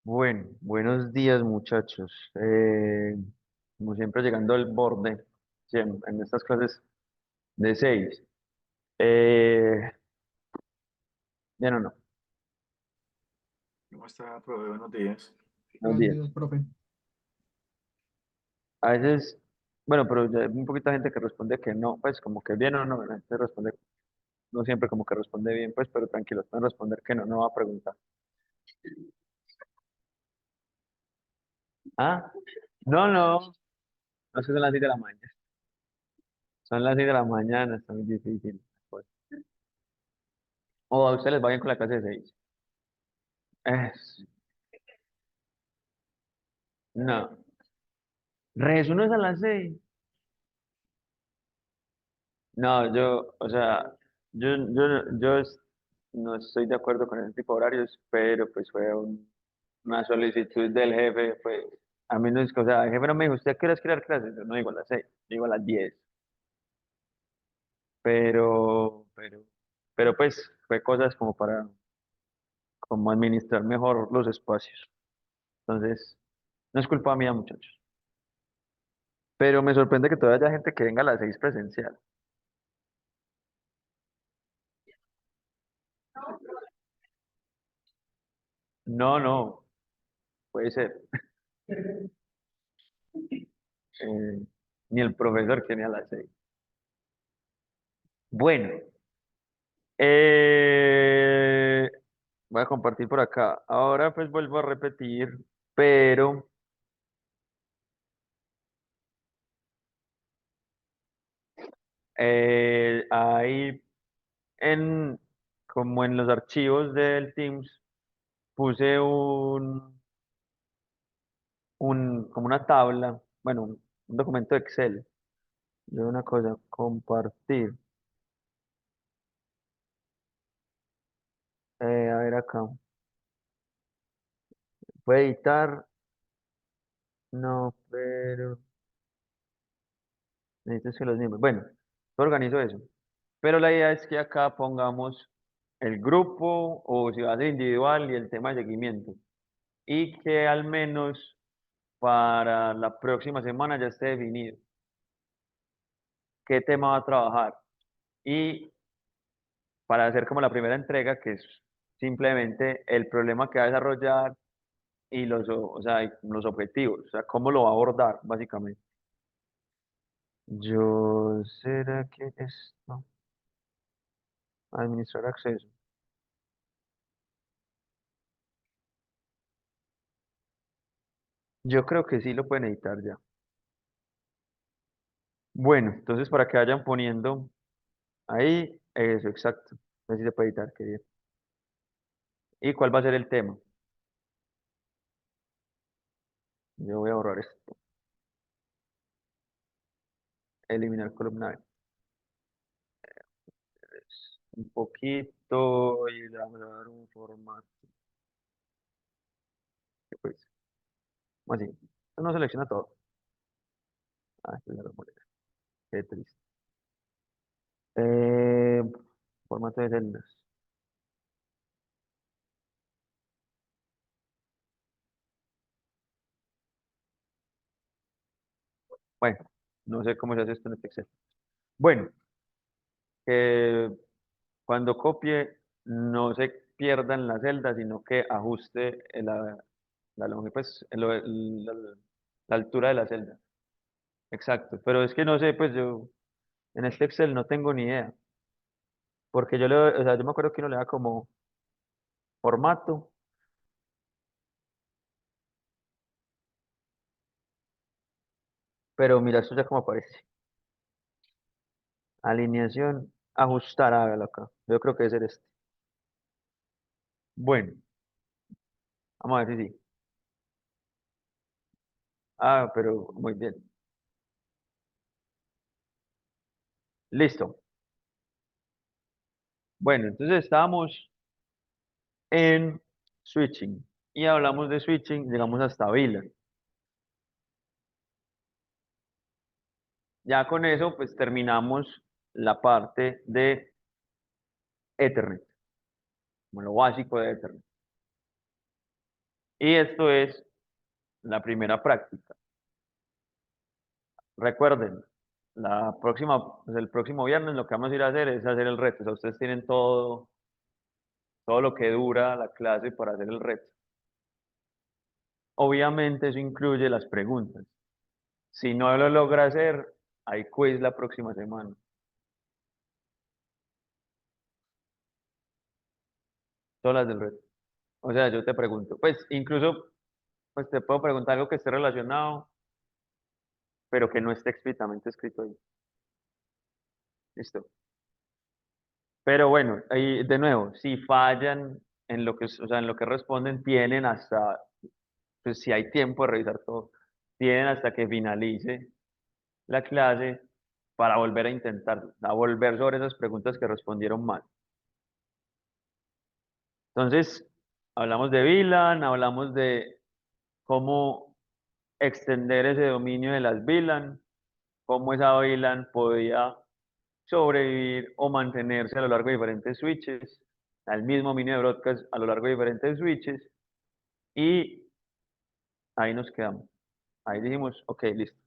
Bueno, buenos días muchachos. Como siempre llegando al borde, en estas clases de 6. Bien o no, ¿Cómo está, profe? Buenos días. buenos Buenos días. días, profe. A veces, bueno, pero ya hay un poquito de gente que responde que no, pues como que bien o no, la gente responde, no siempre como que responde bien, pues, pero tranquilos, pueden responder que no, no va a preguntar. Ah, no, no, no es que son las 6 de la mañana, son las 6 de la mañana, está muy difícil. Pues. O a ustedes les va bien con la clase de 6. No. ¿Rezo no es a las 6? No, o sea, no estoy de acuerdo con ese tipo de horarios, pero pues fue una solicitud del jefe, pues a mí no es que, o sea, el jefe no me dijo, ¿usted a qué horas quiere dar clases? Yo no digo a las 6, digo a las 10, pero, pero, pero pues fue cosas como para, como administrar mejor los espacios. Entonces, no es culpa mía, muchachos. Pero me sorprende que todavía haya gente que venga a las 6 presencial. No, no, puede ser. Eh, Ni el profesor que ni a las 6. Bueno, eh, voy a compartir por acá. Ahora pues vuelvo a repetir, pero ahí en, como en los archivos del Teams, puse como una tabla, bueno, un documento de Excel. De una cosa, compartir. A ver acá. Puede editar, no, pero necesito que los mismos. Bueno, yo organizo eso. Pero la idea es que acá pongamos el grupo o si va a ser individual y el tema de seguimiento. Y que al menos para la próxima semana ya esté definido qué tema va a trabajar. Y para hacer como la primera entrega, que es simplemente el problema que va a desarrollar y o sea, y los objetivos, o sea, cómo lo va a abordar, básicamente. ¿Será que esto? Administrar acceso. Yo creo que sí lo pueden editar ya. Bueno, entonces para que vayan poniendo ahí, eso, exacto. Así se puede editar, qué bien. ¿Y cuál va a ser el tema? Yo voy a borrar esto. Eliminar columna. Un poquito y le vamos a dar un formato. ¿Qué pues? ¿Cómo así? Esto no selecciona todo. Ah, esto ya lo molesta. Qué triste. Eh, Formato de celdas. Bueno, no sé cómo se hace esto en este Excel. Bueno, que cuando copie no se pierdan las celdas, sino que ajuste la longitud, pues, la altura de la celda. Exacto. Pero es que no sé, pues yo en este Excel no tengo ni idea. Porque o sea, yo me acuerdo que uno le da como formato, pero mira, esto ya como aparece. Alineación, ajustar, hágalo acá. Yo creo que debe ser este. Bueno, vamos a ver si sí. Ah, pero muy bien. Listo. Bueno, entonces estábamos en switching y hablamos de switching, llegamos hasta VLAN. Ya con eso, pues terminamos la parte de Ethernet, como lo básico de Ethernet. Y esto es la primera práctica. Recuerden, pues el próximo viernes lo que vamos a ir a hacer es hacer el reto. O sea, ustedes tienen todo lo que dura la clase para hacer el reto. Obviamente eso incluye las preguntas. Si no lo logra hacer, hay quiz la próxima semana. Todas las del reto. O sea, yo te pregunto, pues incluso pues te puedo preguntar algo que esté relacionado, pero que no esté explícitamente escrito ahí. Listo. Pero bueno, ahí de nuevo, si fallan en lo que, o sea, en lo que responden, tienen hasta, pues si hay tiempo de revisar todo, tienen hasta que finalice la clase para volver a intentar, a volver sobre esas preguntas que respondieron mal. Entonces, hablamos de VLAN, hablamos de cómo extender ese dominio de las VLAN, cómo esa VLAN podía sobrevivir o mantenerse a lo largo de diferentes switches, al mismo dominio de broadcast a lo largo de diferentes switches, y ahí nos quedamos. Ahí dijimos, ok, listo,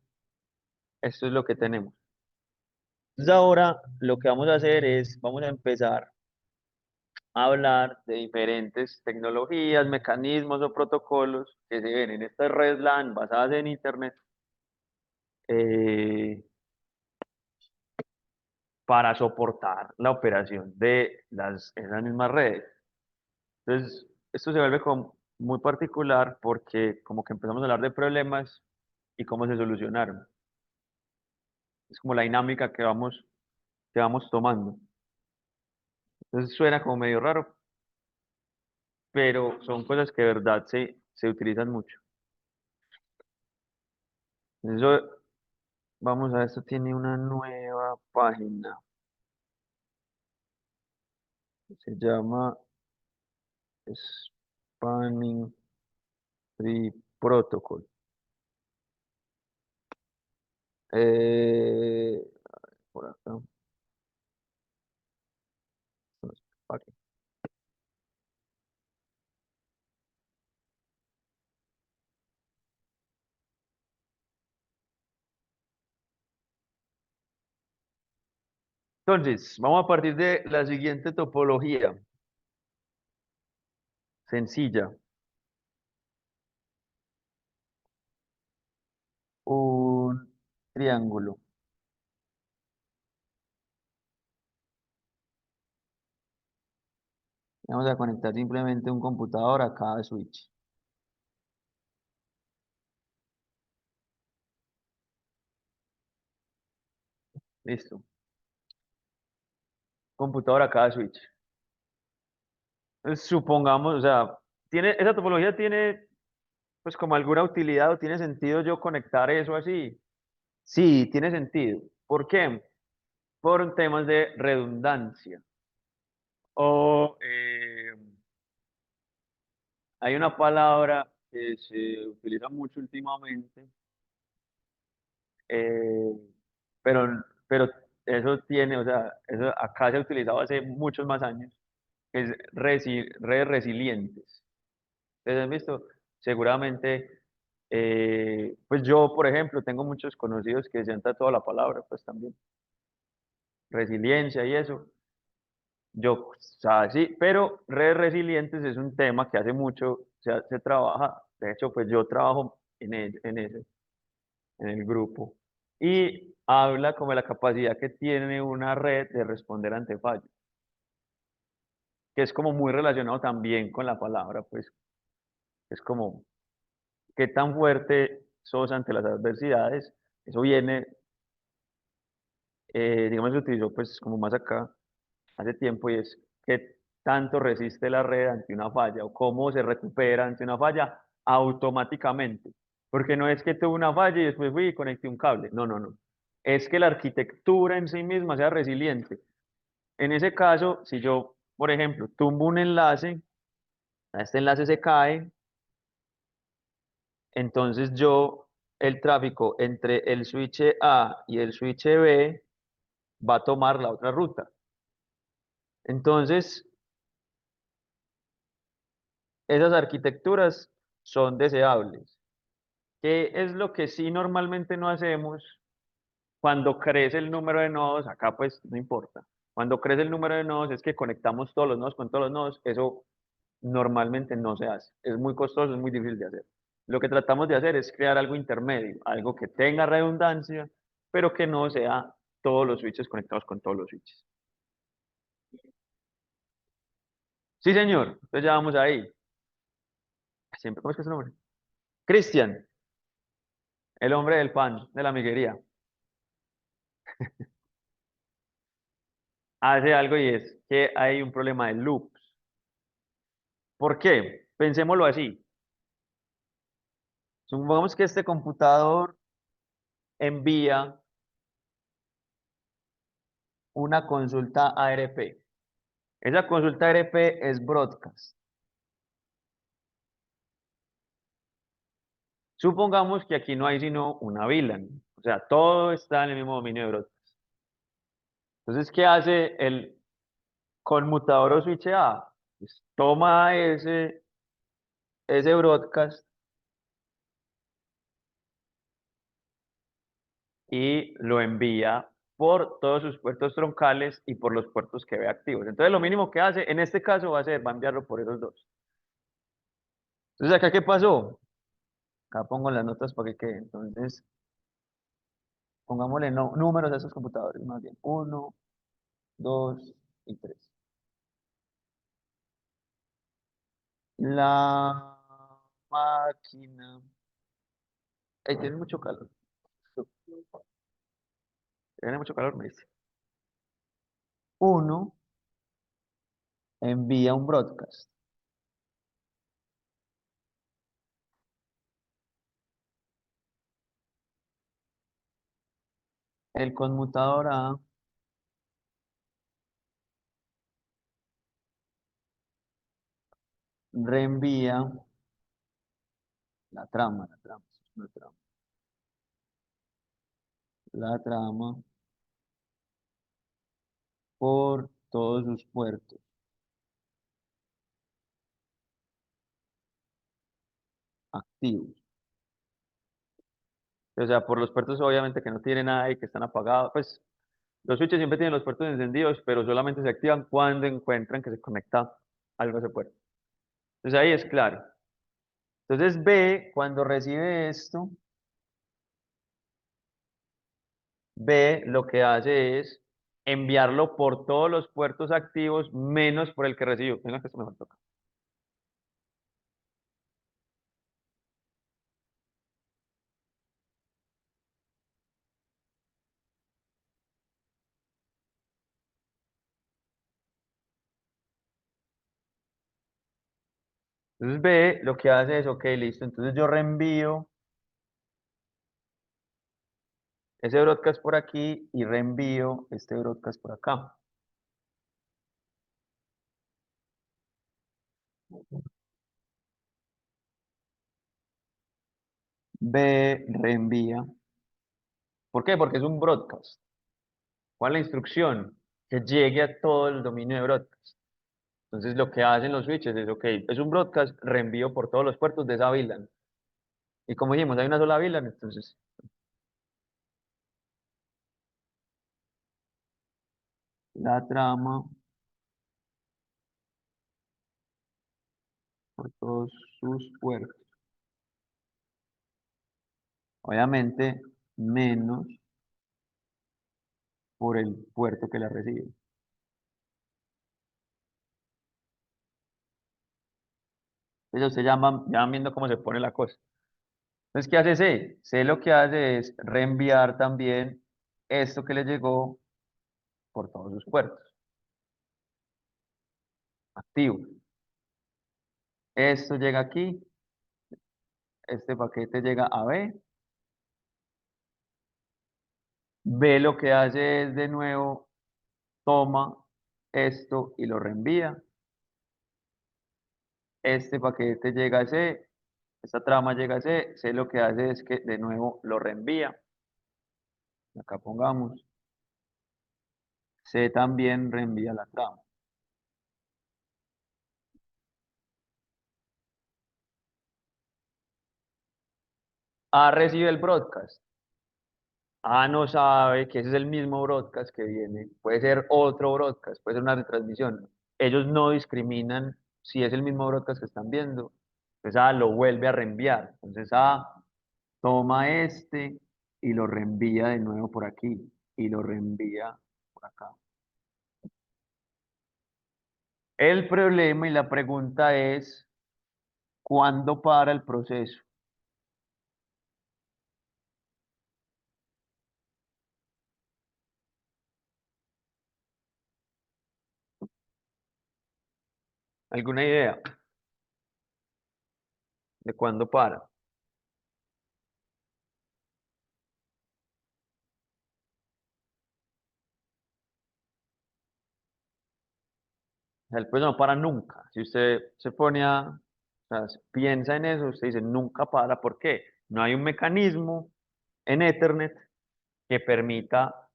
esto es lo que tenemos. Entonces ahora lo que vamos a hacer es, vamos a empezar a hablar de diferentes tecnologías, mecanismos o protocolos que se ven en estas redes LAN basadas en Internet eh, para soportar la operación de esas mismas redes. Entonces, esto se vuelve como muy particular porque como que empezamos a hablar de problemas y cómo se solucionaron. Es como la dinámica que vamos tomando. Entonces suena como medio raro, pero son cosas que de verdad se utilizan mucho. Eso, vamos a ver, esto tiene una nueva página. Se llama Spanning Tree Protocol. Eh, por acá. Aquí. Entonces, vamos a partir de la siguiente topología, sencilla. Un triángulo. Vamos a conectar simplemente un computador a cada switch. Listo. Computador a cada switch. Entonces, supongamos, o sea, esa topología tiene pues como alguna utilidad o tiene sentido yo conectar eso así. Sí, tiene sentido. ¿Por qué? Por temas de redundancia. O hay una palabra que se utiliza mucho últimamente, eh, pero eso tiene, o sea, eso acá se ha utilizado hace muchos más años, que es redes resilientes. ¿Ustedes han visto? Seguramente, pues yo, por ejemplo, tengo muchos conocidos que se han tatuado la palabra, pues también, resiliencia y eso. Yo, o sea, sí, pero redes resilientes es un tema que hace mucho se trabaja, de hecho, pues yo trabajo en el grupo, y habla como de la capacidad que tiene una red de responder ante fallos, que es como muy relacionado también con la palabra, pues es como qué tan fuerte sos ante las adversidades. Eso viene, digamos, se utilizó pues como más acá hace tiempo, y es qué tanto resiste la red ante una falla o cómo se recupera ante una falla automáticamente. Porque no es que tuve una falla y después fui y conecté un cable. No, no, no. Es que la arquitectura en sí misma sea resiliente. En ese caso, si yo, por ejemplo, tumbo un enlace, este enlace se cae, entonces el tráfico entre el switch A y el switch B va a tomar la otra ruta. Entonces, esas arquitecturas son deseables. ¿Qué es lo que sí normalmente no hacemos cuando crece el número de nodos? Acá pues no importa. Cuando crece el número de nodos es que conectamos todos los nodos con todos los nodos. Eso normalmente no se hace. Es muy costoso, es muy difícil de hacer. Lo que tratamos de hacer es crear algo intermedio, algo que tenga redundancia, pero que no sea todos los switches conectados con todos los switches. Sí, señor. Entonces ya vamos ahí. Siempre, ¿cómo es que es su nombre? Cristian, el hombre del pan, de la amiguería. Hace algo y es que hay un problema de loops. ¿Por qué? Pensémoslo así. Supongamos que este computador envía una consulta ARP. Esa consulta ARP es broadcast. Supongamos que aquí no hay sino una VLAN. O sea, todo está en el mismo dominio de broadcast. Entonces, ¿qué hace el conmutador o switch A? Pues toma ese broadcast y lo envía por todos sus puertos troncales y por los puertos que ve activos. Entonces, lo mínimo que hace, en este caso, va a enviarlo por esos dos. Entonces, ¿acá qué pasó? Acá pongo las notas para que quede. Entonces, pongámosle números a esos computadores, más bien. Uno, 2 y 3. La máquina. Tiene mucho calor. Tiene mucho calor, me dice. Uno envía un broadcast. El conmutador A reenvía la trama por todos sus puertos activos. O sea, por los puertos obviamente que no tienen nada y que están apagados. Pues los switches siempre tienen los puertos encendidos, pero solamente se activan cuando encuentran que se conecta algo a ese puerto. Entonces ahí es claro. Entonces B, cuando recibe esto, B lo que hace es enviarlo por todos los puertos activos menos por el que recibió. Venga, que esto me toca. Entonces B lo que hace es, ok, listo. Entonces yo reenvío ese broadcast por aquí y reenvío este broadcast por acá. B reenvía. ¿Por qué? Porque es un broadcast. ¿Cuál es la instrucción? Que llegue a todo el dominio de broadcast. Entonces lo que hacen los switches es, ok, es un broadcast, reenvío por todos los puertos de esa VLAN. Y como dijimos, hay una sola VLAN, entonces la trama por todos sus puertos. Obviamente, menos por el puerto que la recibe. Entonces ustedes ya van viendo cómo se pone la cosa. Entonces, ¿qué hace C? C lo que hace es reenviar también esto que le llegó por todos sus puertos activos. Esto llega aquí, este paquete llega a B. B lo que hace es de nuevo, toma esto y lo reenvía. Este paquete llega a C, esta trama llega a C, C lo que hace es que de nuevo lo reenvía. Acá pongamos, C también reenvía la trama. A recibe el broadcast. A no sabe que ese es el mismo broadcast que viene. Puede ser otro broadcast, puede ser una retransmisión. Ellos no discriminan si es el mismo broadcast que están viendo. Entonces A lo vuelve a reenviar. Entonces A toma este y lo reenvía de nuevo por aquí y lo reenvía por acá. El problema y la pregunta es, ¿cuándo para el proceso? ¿Alguna idea de cuándo para? El proceso no para nunca. Si usted se pone a, o sea, piensa en eso, usted dice nunca para. ¿Por qué? No hay un mecanismo en Ethernet que permita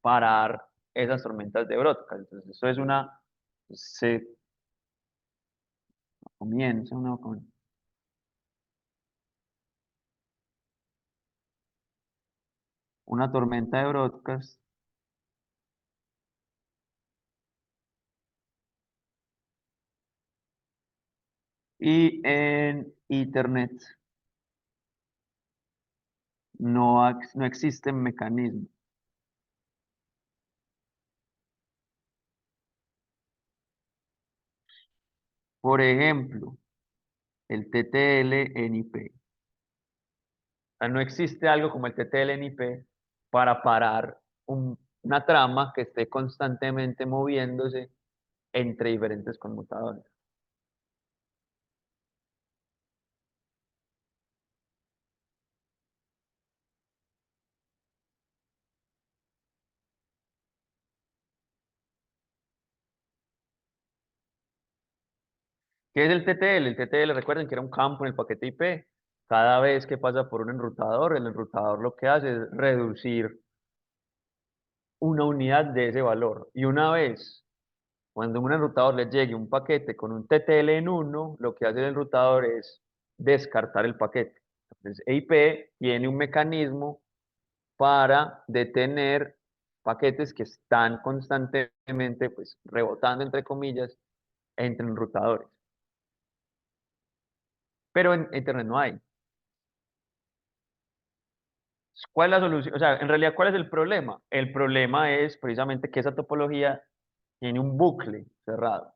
parar esas tormentas de broadcast. Entonces, eso es se comienza una tormenta de broadcast y en Ethernet no existen mecanismos. Por ejemplo, el TTL en IP. Sea, no existe algo como el TTL-NIP para parar una trama que esté constantemente moviéndose entre diferentes conmutadores. ¿Qué es el TTL? El TTL, recuerden que era un campo en el paquete IP. Cada vez que pasa por un enrutador, el enrutador lo que hace es reducir una unidad de ese valor. Y una vez, cuando a un enrutador le llegue un paquete con un TTL en uno, lo que hace el enrutador es descartar el paquete. Entonces, EIP tiene un mecanismo para detener paquetes que están constantemente pues, rebotando, entre comillas, entre enrutadores. Pero en Internet no hay. ¿Cuál es la solución? O sea, en realidad, ¿cuál es el problema? El problema es precisamente que esa topología tiene un bucle cerrado.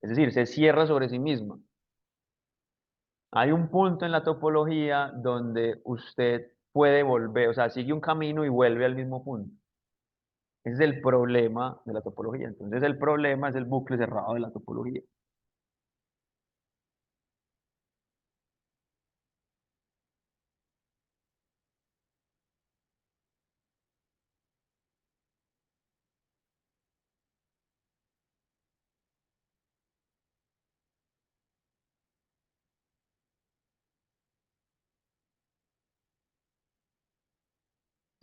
Es decir, se cierra sobre sí misma. Hay un punto en la topología donde usted puede volver, o sea, sigue un camino y vuelve al mismo punto. Ese es el problema de la topología. Entonces, el problema es el bucle cerrado de la topología.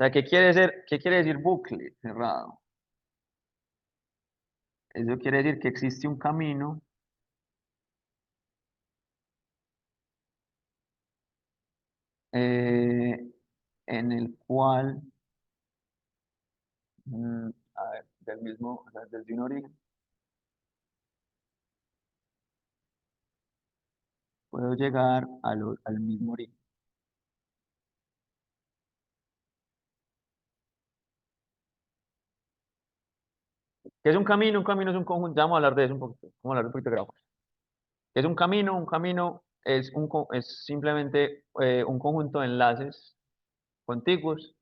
O sea, qué quiere decir bucle cerrado? Eso quiere decir que existe un camino eh, en el cual, a ver, del mismo, o sea, desde un origen, puedo llegar al mismo origen. ¿Qué es un camino? Un camino es un conjunto, ya vamos a hablar de eso un poquito, vamos a hablar un poquito de grafos. ¿Qué es un camino? Un camino es, es simplemente un conjunto de enlaces contiguos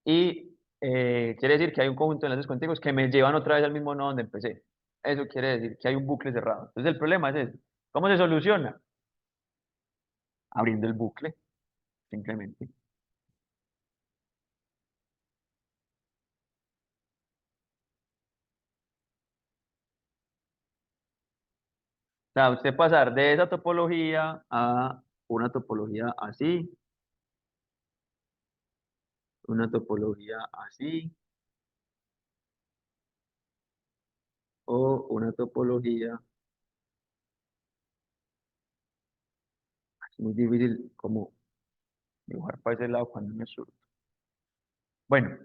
y quiere decir que hay un conjunto de enlaces contiguos que me llevan otra vez al mismo nodo donde empecé. Eso quiere decir que hay un bucle cerrado. Entonces el problema es ese. ¿Cómo se soluciona? Abriendo el bucle, simplemente. O sea, usted pasar de esa topología a una topología así, una topología así, o una topología muy difícil como dibujar para ese lado cuando uno es zurdo. Bueno,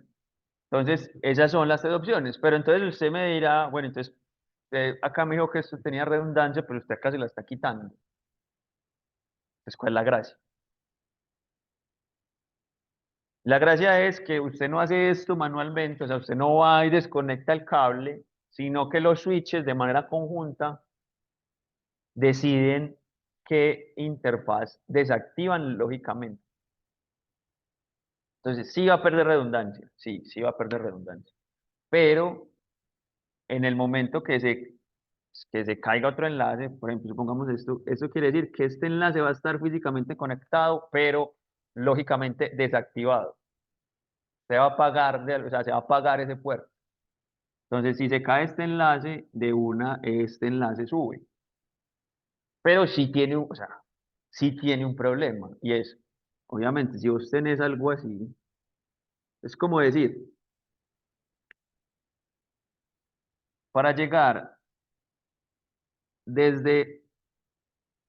entonces esas son las tres opciones, pero entonces usted me dirá, bueno, entonces acá me dijo que esto tenía redundancia, pero usted acá se la está quitando. Entonces, ¿cuál es la gracia? La gracia es que usted no hace esto manualmente, o sea, usted no va y desconecta el cable, sino que los switches de manera conjunta deciden qué interfaz desactivan lógicamente. Entonces, sí va a perder redundancia, sí, sí va a perder redundancia. Pero en el momento que se caiga otro enlace, por ejemplo, supongamos esto, eso quiere decir que este enlace va a estar físicamente conectado, pero lógicamente desactivado. Se va a apagar, o sea, se va a apagar ese puerto. Entonces, si se cae este enlace, de una, este enlace sube. Pero sí tiene, o sea, sí tiene un problema, y es, obviamente, si vos tenés algo así, es como decir, para llegar desde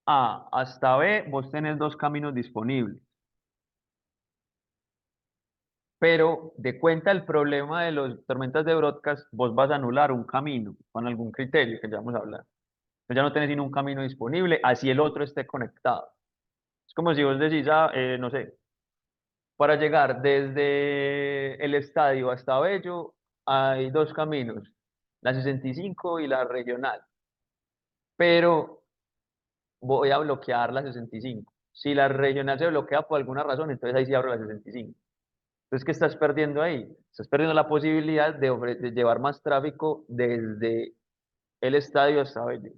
A hasta B, vos tenés dos caminos disponibles. Pero de cuenta el problema de las tormentas de broadcast, vos vas a anular un camino con algún criterio que ya vamos a hablar. Entonces ya no tenés sino un camino disponible, así el otro esté conectado. Es como si vos decís, no sé, para llegar desde el estadio hasta Bello hay dos caminos, la 65 y la regional, pero voy a bloquear la 65. Si la regional se bloquea por alguna razón, entonces ahí sí abro la 65. Entonces, ¿qué estás perdiendo ahí? Estás perdiendo la posibilidad de llevar más tráfico desde el estadio hasta Bello.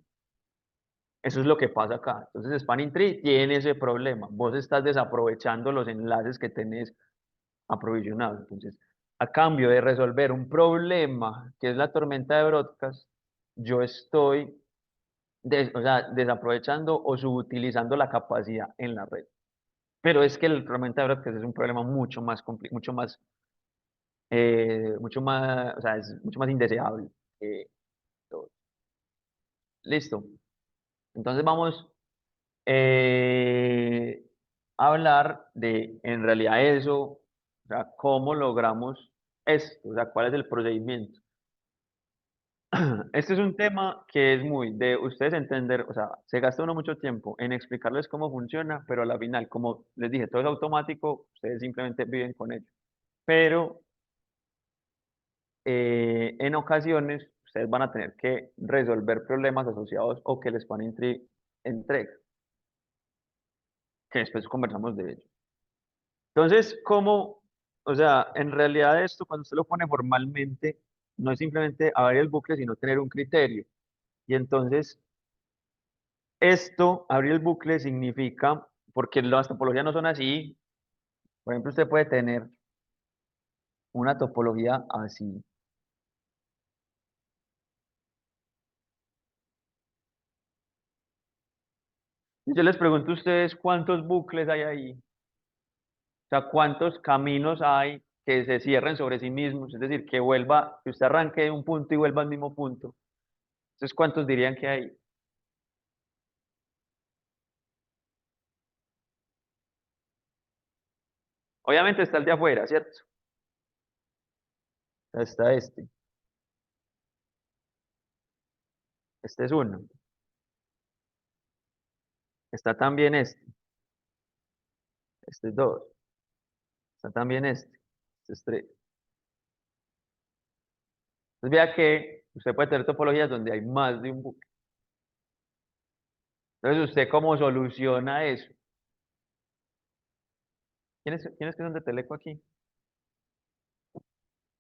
Eso es lo que pasa acá. Entonces, Spanning Tree tiene ese problema. Vos estás desaprovechando los enlaces que tenés aprovisionados. Entonces, a cambio de resolver un problema que es la tormenta de broadcast, yo estoy o sea, desaprovechando o subutilizando la capacidad en la red. Pero es que el tormenta de broadcast es un problema mucho más mucho más, o sea, es mucho más indeseable. que todo. Listo. Entonces vamos eh, a hablar de, en realidad, eso, o sea, cómo logramos esto, o sea, cuál es el procedimiento. Este es un tema que es muy de ustedes entender, o sea, se gasta uno mucho tiempo en explicarles cómo funciona, pero a la final, como les dije, todo es automático, ustedes simplemente viven con ello. Pero en ocasiones ustedes van a tener que resolver problemas asociados o que les ponen entrega, que después conversamos de ello. Entonces, ¿cómo? O sea, en realidad esto cuando usted lo pone formalmente, no es simplemente abrir el bucle, sino tener un criterio. Y entonces, esto, abrir el bucle significa, porque las topologías no son así, por ejemplo, usted puede tener una topología así. Y yo les pregunto a ustedes cuántos bucles hay ahí. O sea, ¿cuántos caminos hay que se cierren sobre sí mismos? Es decir, que vuelva, que usted arranque de un punto y vuelva al mismo punto. Entonces, ¿cuántos dirían que hay? Obviamente está el de afuera, ¿cierto? Está este es uno. Está también este es dos. Está también este es tres. Entonces, vea que usted puede tener topologías donde hay más de un bucle. Entonces, ¿usted cómo soluciona eso? ¿Quiénes que son de Teleco aquí?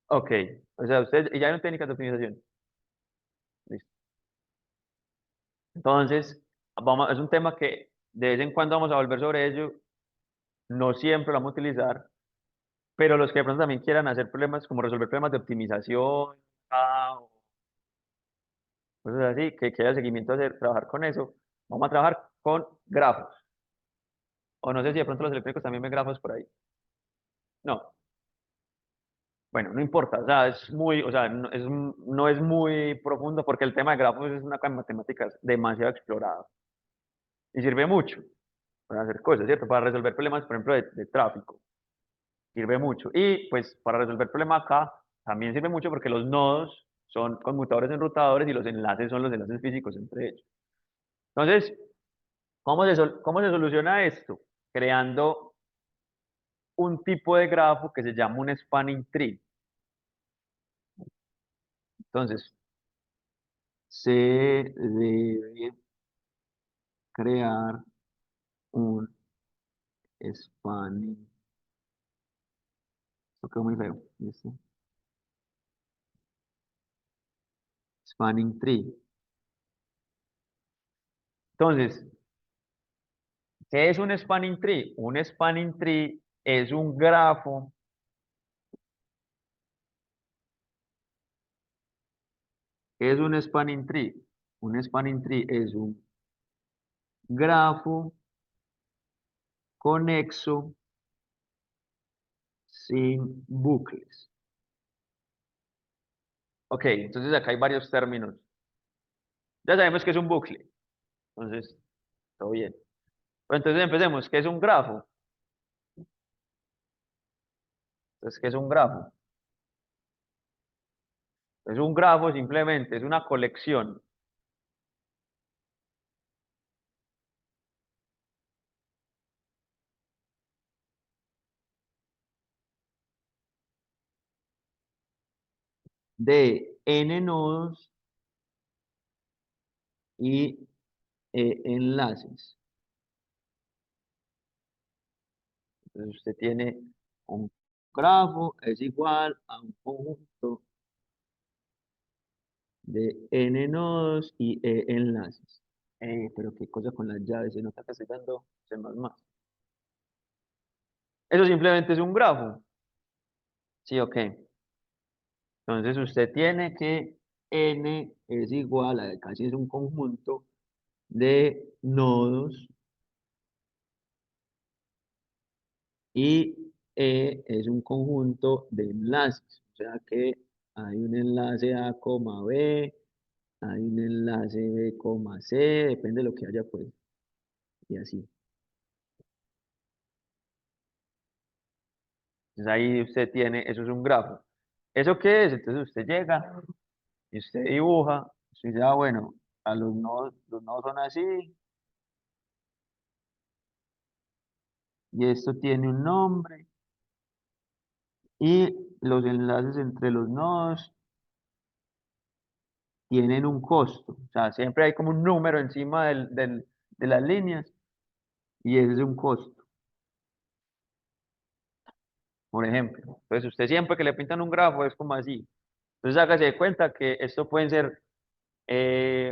Ok, o sea, usted ya hay una técnica de optimización. Listo. Entonces, es un tema que de vez en cuando vamos a volver sobre ello. No siempre lo vamos a utilizar, pero los que de pronto también quieran hacer problemas, como resolver problemas de optimización, o cosas así, que haya seguimiento, trabajar con eso, vamos a trabajar con grafos. O no sé si de pronto los eléctricos también ven grafos por ahí. No, bueno, no importa, o sea, es muy, o sea, no es muy profundo porque el tema de grafos es una cosa de matemáticas demasiado explorada y sirve mucho. para hacer cosas, ¿cierto? Para resolver problemas, por ejemplo, de tráfico. Sirve mucho. Y pues para resolver problemas acá también sirve mucho porque los nodos son conmutadores enrutadores y los enlaces son los enlaces físicos entre ellos. Entonces, cómo se soluciona esto? Creando un tipo de grafo que se llama un spanning tree. Entonces, se debe crear un spanning. Esto quedó muy feo. ¿Listo? Spanning tree. Entonces, ¿qué es un spanning tree? Un spanning tree es un grafo. ¿Qué es un spanning tree? Un spanning tree es un grafo conexo sin bucles. Ok, entonces acá hay varios términos. Ya sabemos que es un bucle. Entonces, todo bien. Pero entonces empecemos. ¿Qué es un grafo? Entonces, ¿qué es un grafo? Es un grafo simplemente, es una colección de n nodos y enlaces. Entonces usted tiene un grafo es igual a un conjunto de n nodos y enlaces. Pero qué cosa con las llaves, se nota que estoy dando C++. Eso simplemente es un grafo. Sí, ok. Entonces usted tiene que n es igual a, casi es un conjunto de nodos y es un conjunto de enlaces. O sea que hay un enlace A, B, hay un enlace B, C, depende de lo que haya pues, y así. Entonces ahí usted tiene, eso es un grafo. ¿Eso qué es? Entonces usted llega y usted dibuja, usted dice, ah, bueno, a los nodos son así, y esto tiene un nombre, y los enlaces entre los nodos tienen un costo. O sea, siempre hay como un número encima de las líneas, y ese es un costo, por ejemplo. Entonces usted siempre que le pintan un grafo es como así. Entonces hágase de cuenta que esto pueden ser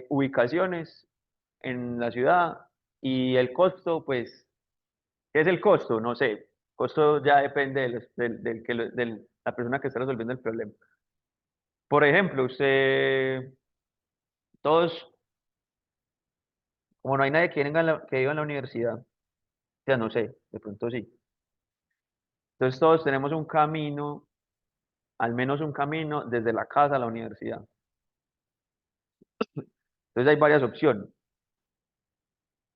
ubicaciones en la ciudad y el costo, pues, ¿qué es el costo? No sé. Costo ya depende de la persona que está resolviendo el problema. Por ejemplo, todos, como no hay nadie que viva en la universidad, ya no sé, de pronto sí. Entonces todos tenemos un camino, al menos un camino desde la casa a la universidad. Entonces hay varias opciones.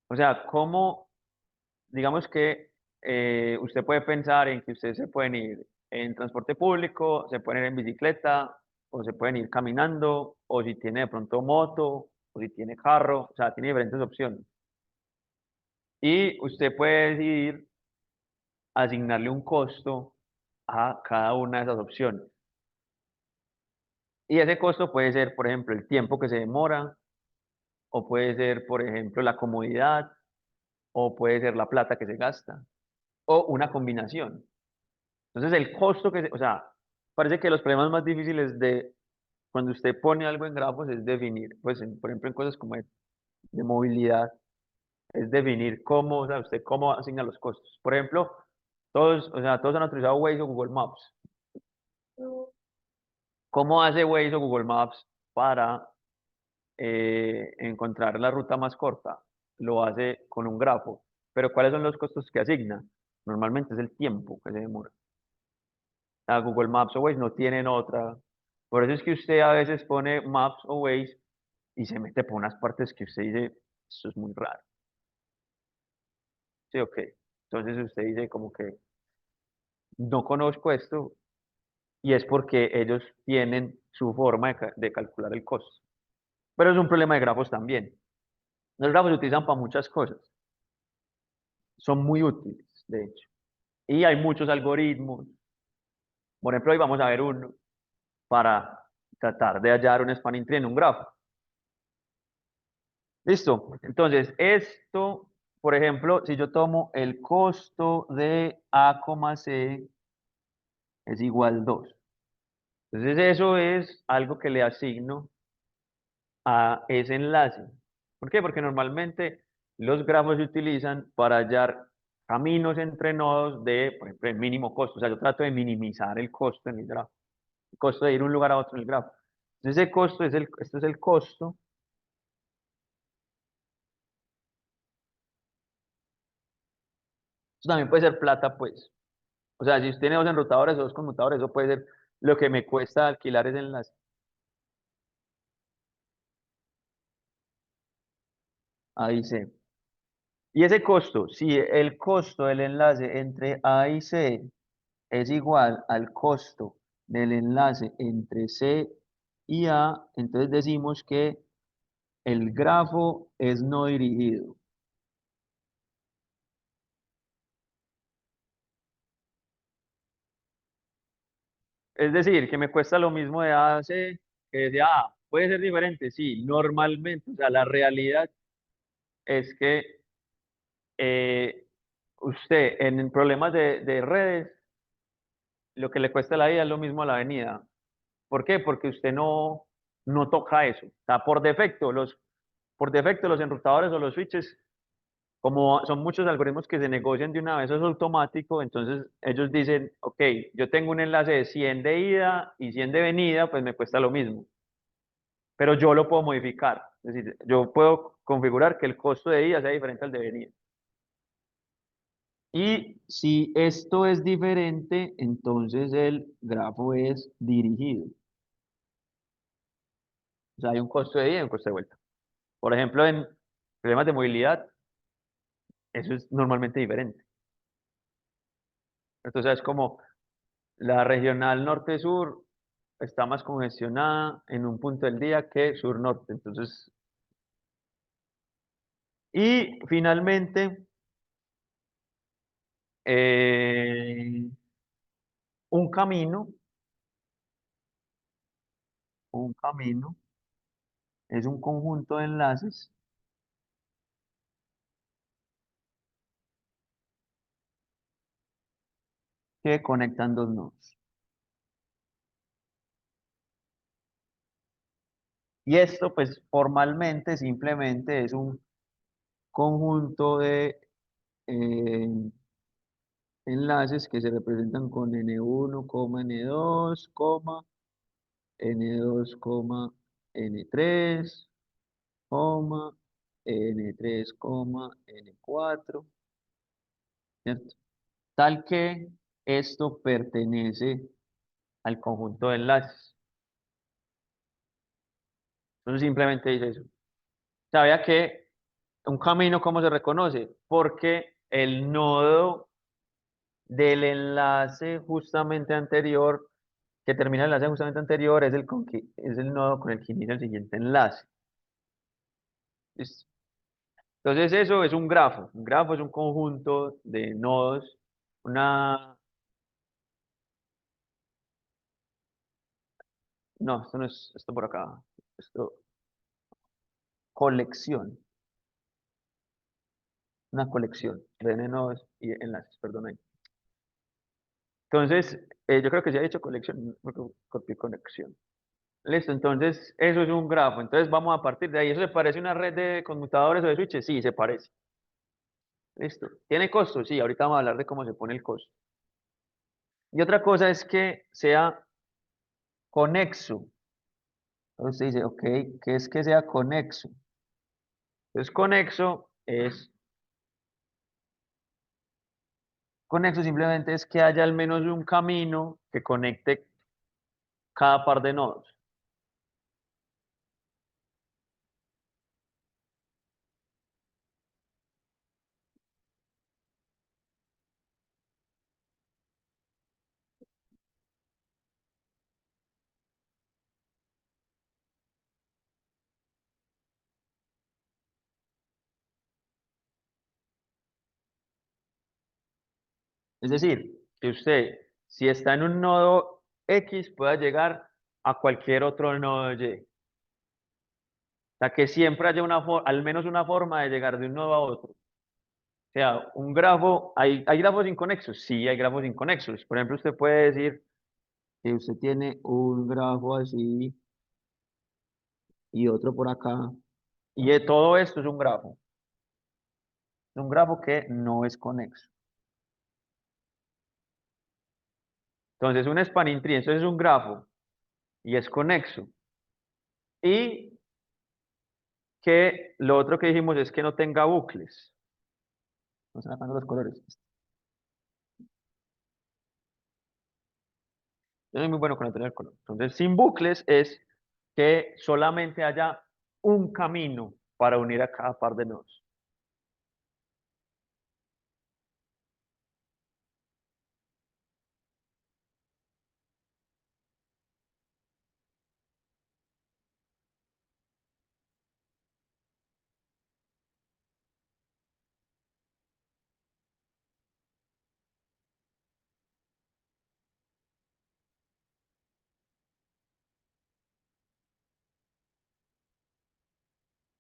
O sea, cómo digamos que usted puede pensar en que ustedes se pueden ir en transporte público, se pueden ir en bicicleta, o se pueden ir caminando, o si tiene de pronto moto, o si tiene carro, o sea, tiene diferentes opciones. Y usted puede decidir asignarle un costo a cada una de esas opciones. Y ese costo puede ser, por ejemplo, el tiempo que se demora, o puede ser, por ejemplo, la comodidad, o puede ser la plata que se gasta, o una combinación. Entonces, el costo o sea, parece que los problemas más difíciles de cuando usted pone algo en grafos es definir, pues, por ejemplo, en cosas como de movilidad, es definir cómo, o sea, usted cómo asigna los costos. Por ejemplo, o sea, todos han utilizado Waze o Google Maps. ¿Cómo hace Waze o Google Maps para encontrar la ruta más corta? Lo hace con un grafo. Pero ¿cuáles son los costos que asigna? Normalmente es el tiempo que se demora. A Google Maps o Waze no tienen otra. Por eso es que usted a veces pone Maps o Waze y se mete por unas partes que usted dice, eso es muy raro. Sí, ok. Entonces usted dice como que no conozco esto y es porque ellos tienen su forma de calcular el costo. Pero es un problema de grafos también. Los grafos se utilizan para muchas cosas. Son muy útiles, de hecho. Y hay muchos algoritmos. Por ejemplo, hoy vamos a ver uno para tratar de hallar un spanning tree en un grafo. ¿Listo? Entonces, esto, por ejemplo, si yo tomo el costo de A, C es igual 2. Entonces, eso es algo que le asigno a ese enlace. ¿Por qué? Porque normalmente los grafos se utilizan para hallar caminos entre nodos de, por ejemplo, el mínimo costo. O sea, yo trato de minimizar el costo en mi grafo, el costo de ir de un lugar a otro en el grafo. Entonces, ese costo es esto es el costo. Eso también puede ser plata, pues. O sea, si usted tiene dos enrutadores o dos conmutadores, eso puede ser lo que me cuesta alquilar ese enlace. Ahí C. Y ese costo, si el costo del enlace entre A y C es igual al costo del enlace entre C y A, entonces decimos que el grafo es no dirigido. Es decir, que me cuesta lo mismo de A a C que de A. Puede ser diferente, sí, normalmente, o sea, la realidad es que usted en problemas de redes, lo que le cuesta la ida es lo mismo a la avenida. ¿Por qué? Porque usted no toca eso. O sea, por defecto los enrutadores o los switches, como son muchos algoritmos que se negocian de una vez, eso es automático, entonces ellos dicen, ok, yo tengo un enlace de 100 de ida y 100 de venida, pues me cuesta lo mismo. Pero yo lo puedo modificar. Es decir, yo puedo configurar que el costo de ida sea diferente al de venida. Y si esto es diferente, entonces el grafo es dirigido. O sea, hay un costo de ida y un costo de vuelta. Por ejemplo, en problemas de movilidad, eso es normalmente diferente. Entonces, es como la regional norte-sur está más congestionada en un punto del día que sur-norte. Entonces, y finalmente, eh, un camino, un camino es un conjunto de enlaces que conectan dos nodos. Y esto, pues, formalmente, simplemente es un conjunto de eh, enlaces que se representan con N1, N2, N2, N3, N3, N4, ¿cierto? Tal que esto pertenece al conjunto de enlaces. Entonces simplemente dice eso. ¿Sabía que un camino cómo se reconoce? Porque el nodo del enlace justamente anterior, que termina el enlace justamente anterior, es el nodo con el que inicia el siguiente enlace. ¿Listo? Entonces eso es un grafo. Un grafo es un conjunto de nodos, una... No, esto no es, esto por acá. Esto, colección. Una colección de n nodos y enlaces, perdón ahí. Entonces, yo creo que se ha dicho colección, porque copié conexión. Listo, entonces eso es un grafo. Entonces vamos a partir de ahí. ¿Eso se parece a una red de conmutadores o de switches? Sí, se parece. Listo. ¿Tiene costo? Sí, ahorita vamos a hablar de cómo se pone el costo. Y otra cosa es que sea conexo. Entonces usted dice, ok, ¿qué es que sea conexo? Entonces conexo simplemente es que haya al menos un camino que conecte cada par de nodos. Es decir, que usted, si está en un nodo X, pueda llegar a cualquier otro nodo Y. O sea, que siempre haya al menos una forma de llegar de un nodo a otro. O sea, un grafo, ¿hay grafos inconexos? Sí, hay grafos inconexos. Por ejemplo, usted puede decir que usted tiene un grafo así y otro por acá. Y de todo esto es un grafo. Es un grafo que no es conexo. Entonces, un spanning tree, entonces es un grafo y es conexo. Y que lo otro que dijimos es que no tenga bucles. No están sacando los colores. Yo soy muy bueno con el tener color. Entonces, sin bucles es que solamente haya un camino para unir a cada par de nodos.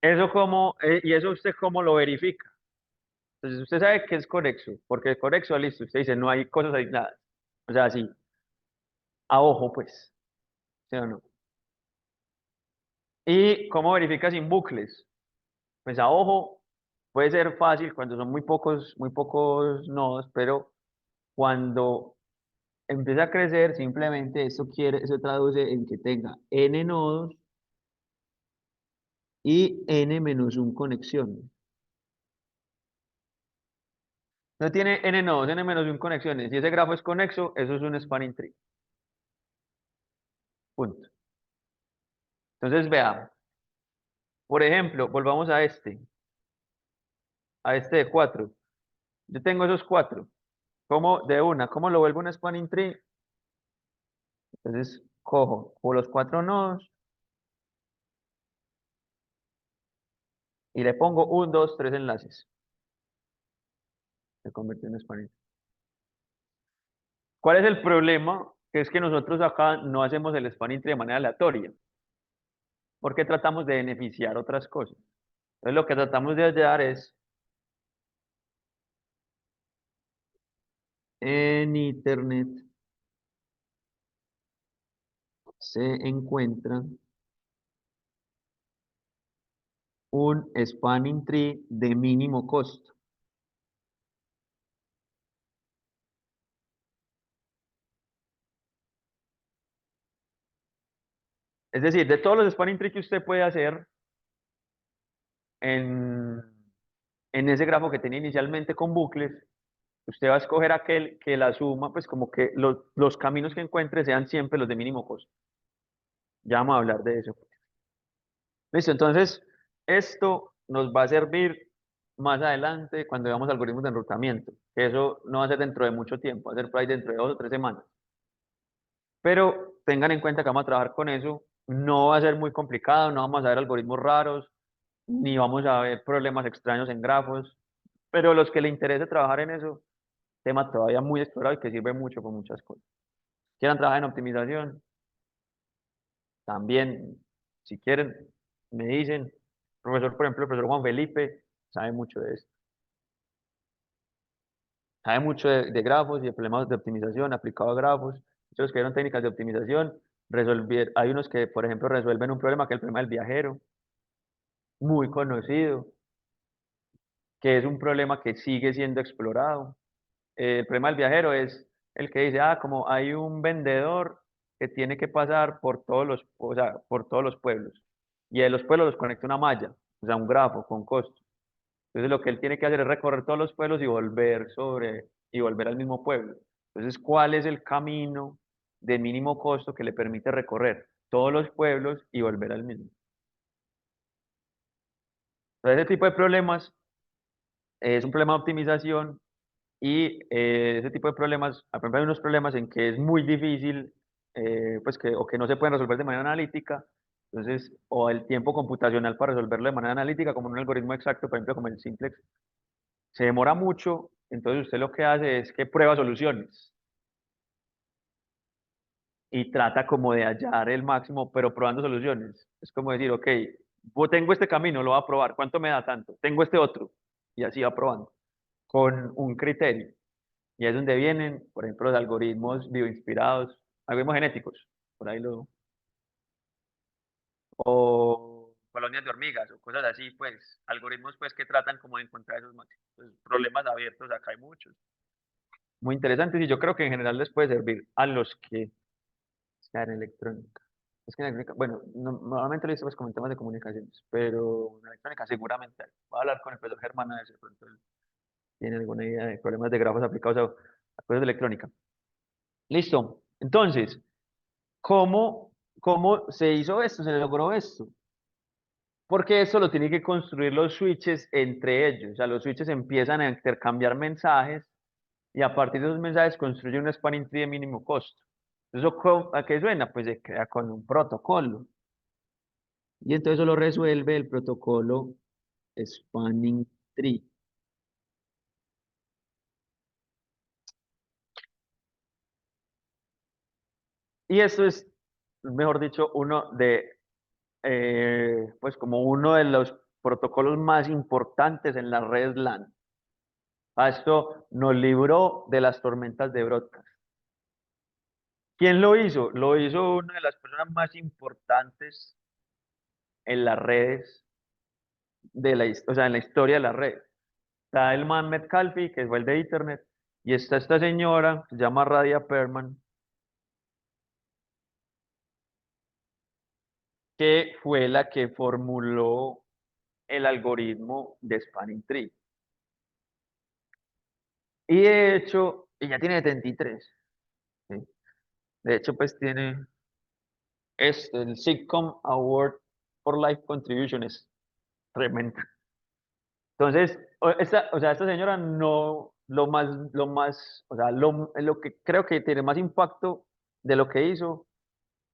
¿Y eso usted cómo lo verifica? Entonces, usted sabe que es conexo, porque conexo, listo, usted dice, no hay cosas aisladas. O sea, sí, a ojo, pues, ¿sí o no? ¿Y cómo verifica sin bucles? Pues a ojo puede ser fácil cuando son muy pocos nodos, pero cuando empieza a crecer, simplemente eso traduce en que tenga n nodos y n-1 conexiones. No tiene n nodos, n-1 conexiones. Si ese grafo es conexo, eso es un spanning tree. Punto. Entonces, veamos. Por ejemplo, volvamos a este de 4. Yo tengo esos 4. ¿Cómo lo vuelvo un spanning tree? Entonces, cojo por los 4 nodos y le pongo 1, 2, 3 enlaces. Se convirtió en spanning tree. ¿Cuál es el problema? Que es que nosotros acá no hacemos el spanning tree de manera aleatoria, porque tratamos de beneficiar otras cosas. Entonces, lo que tratamos de hallar es en Internet se encuentra un spanning tree de mínimo costo. Es decir, de todos los spanning trees que usted puede hacer en, en ese grafo que tenía inicialmente con bucles, usted va a escoger aquel que la suma, pues como que los caminos que encuentre sean siempre los de mínimo costo. Ya vamos a hablar de eso. Listo, entonces esto nos va a servir más adelante cuando veamos algoritmos de enrutamiento, que eso no va a ser dentro de mucho tiempo, va a ser por ahí dentro de 2 o 3 semanas. Pero tengan en cuenta que vamos a trabajar con eso, no va a ser muy complicado, no vamos a ver algoritmos raros, ni vamos a ver problemas extraños en grafos, pero los que le interese trabajar en eso, tema todavía muy explorado y que sirve mucho con muchas cosas. Quieran trabajar en optimización, también, si quieren, me dicen, profesor, por ejemplo, el profesor Juan Felipe sabe mucho de esto, sabe mucho de grafos y de problemas de optimización aplicado a grafos. Muchos que vieron técnicas de optimización, hay unos que, por ejemplo, resuelven un problema que es el problema del viajero, muy conocido, que es un problema que sigue siendo explorado. El problema del viajero es el que dice, como hay un vendedor que tiene que pasar por todos o sea, por todos los pueblos, y de los pueblos los conecta una malla, o sea, un grafo con costo. Entonces lo que él tiene que hacer es recorrer todos los pueblos y volver al mismo pueblo. Entonces, ¿cuál es el camino de mínimo costo que le permite recorrer todos los pueblos y volver al mismo? Entonces, ese tipo de problemas es un problema de optimización y ese tipo de problemas, por ejemplo, hay unos problemas en que es muy difícil, pues o que no se pueden resolver de manera analítica, entonces, o el tiempo computacional para resolverlo de manera analítica, como en un algoritmo exacto, por ejemplo, como el simplex, se demora mucho Entonces usted lo que hace es que prueba soluciones y trata como de hallar el máximo, pero probando soluciones. Es como decir, ok, tengo este camino, lo voy a probar, ¿cuánto me da tanto? Tengo este otro, y así va probando, con un criterio. Y es donde vienen, por ejemplo, los algoritmos bioinspirados, algoritmos genéticos, por ahí lo, o colonias de hormigas, o cosas así, pues, algoritmos pues que tratan como de encontrar esos máximos. Pues, problemas abiertos, acá hay muchos, muy interesantes, y yo creo que en general les puede servir a los que están en electrónica. Es que en electrónica, bueno, normalmente lo hice pues como en temas de comunicaciones, pero en electrónica seguramente hay. Voy a hablar con el profesor Germán a ver si de pronto él tiene alguna idea de problemas de grafos aplicados a cosas de electrónica. Listo. Entonces, ¿cómo se hizo esto? Se logró esto. Porque eso lo tienen que construir los switches entre ellos. O sea, los switches empiezan a intercambiar mensajes y a partir de esos mensajes construyen un spanning tree de mínimo costo. ¿Eso a qué suena? Pues se crea con un protocolo. Y entonces eso lo resuelve el protocolo spanning tree. Y eso es, mejor dicho, pues como uno de los protocolos más importantes en las redes LAN. A esto nos libró de las tormentas de broadcast. ¿Quién lo hizo? Lo hizo una de las personas más importantes en las redes o sea, en la historia de la red. Está el man Metcalfe, que fue el de Internet, y está esta señora, se llama Radia Perman, que fue la que formuló el algoritmo de Spanning Tree. Y de hecho, ella tiene 73. ¿Sí? De hecho, pues tiene el Sitcom Award for Life Contribution, es tremendo. Entonces, o sea, esta señora no, o sea, lo que creo que tiene más impacto de lo que hizo,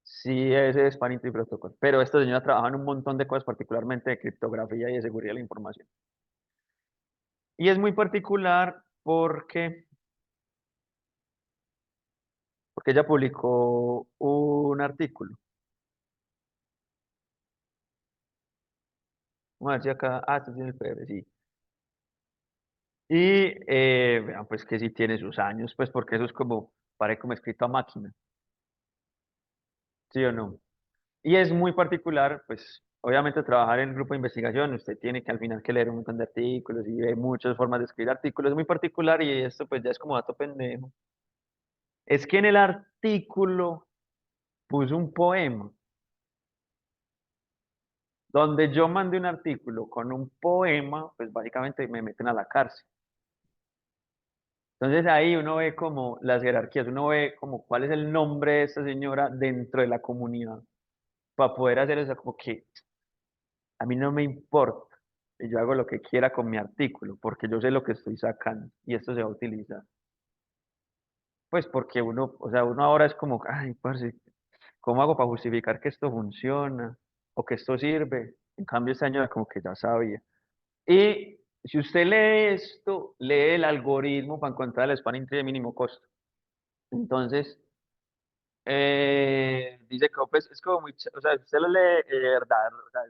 sí es el Spanning Tree Protocol. Pero esta señora trabaja en un montón de cosas, particularmente de criptografía y de seguridad de la información. Y es muy particular porque ella publicó un artículo. Vamos a ver si acá, esto tiene el PDF, sí. Y vean, pues que sí tiene sus años, pues porque eso es como, parece como escrito a máquina, ¿sí o no? Y es muy particular, pues obviamente trabajar en grupo de investigación, usted tiene que al final que leer un montón de artículos y hay muchas formas de escribir artículos, es muy particular y esto pues ya es como dato pendejo. Es que en el artículo puso un poema, donde yo mandé un artículo con un poema, pues básicamente me meten a la cárcel. Entonces ahí uno ve como las jerarquías, uno ve como cuál es el nombre de esta señora dentro de la comunidad, para poder hacer eso como que a mí no me importa. Y yo hago lo que quiera con mi artículo, porque yo sé lo que estoy sacando y esto se va a utilizar. Pues porque uno, o sea, uno ahora es como, ay, parce, ¿cómo hago para justificar que esto funciona o que esto sirve? En cambio, esta señora como que ya sabía. Y si usted lee esto, lee el algoritmo para encontrar el spanning tree de mínimo costo. Entonces, dice que pues, es como muy, o sea, si usted lo lee, verdad, o sea,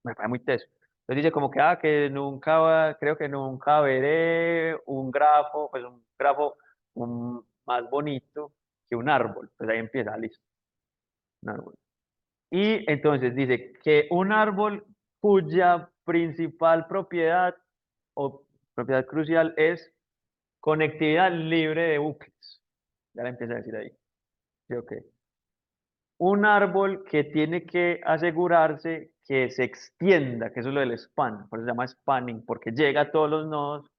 me parece muy teso. Entonces dice como que, que nunca, creo que nunca veré un grafo, pues un grafo más bonito que un árbol. Pues ahí empieza, listo, un árbol. Y entonces dice que un árbol cuya principal propiedad o propiedad crucial es conectividad libre de bucles. Ya la empieza a decir ahí. Sí, ok. Un árbol que tiene que asegurarse que se extienda, que eso es lo del span, por eso se llama spanning, porque llega a todos los nodos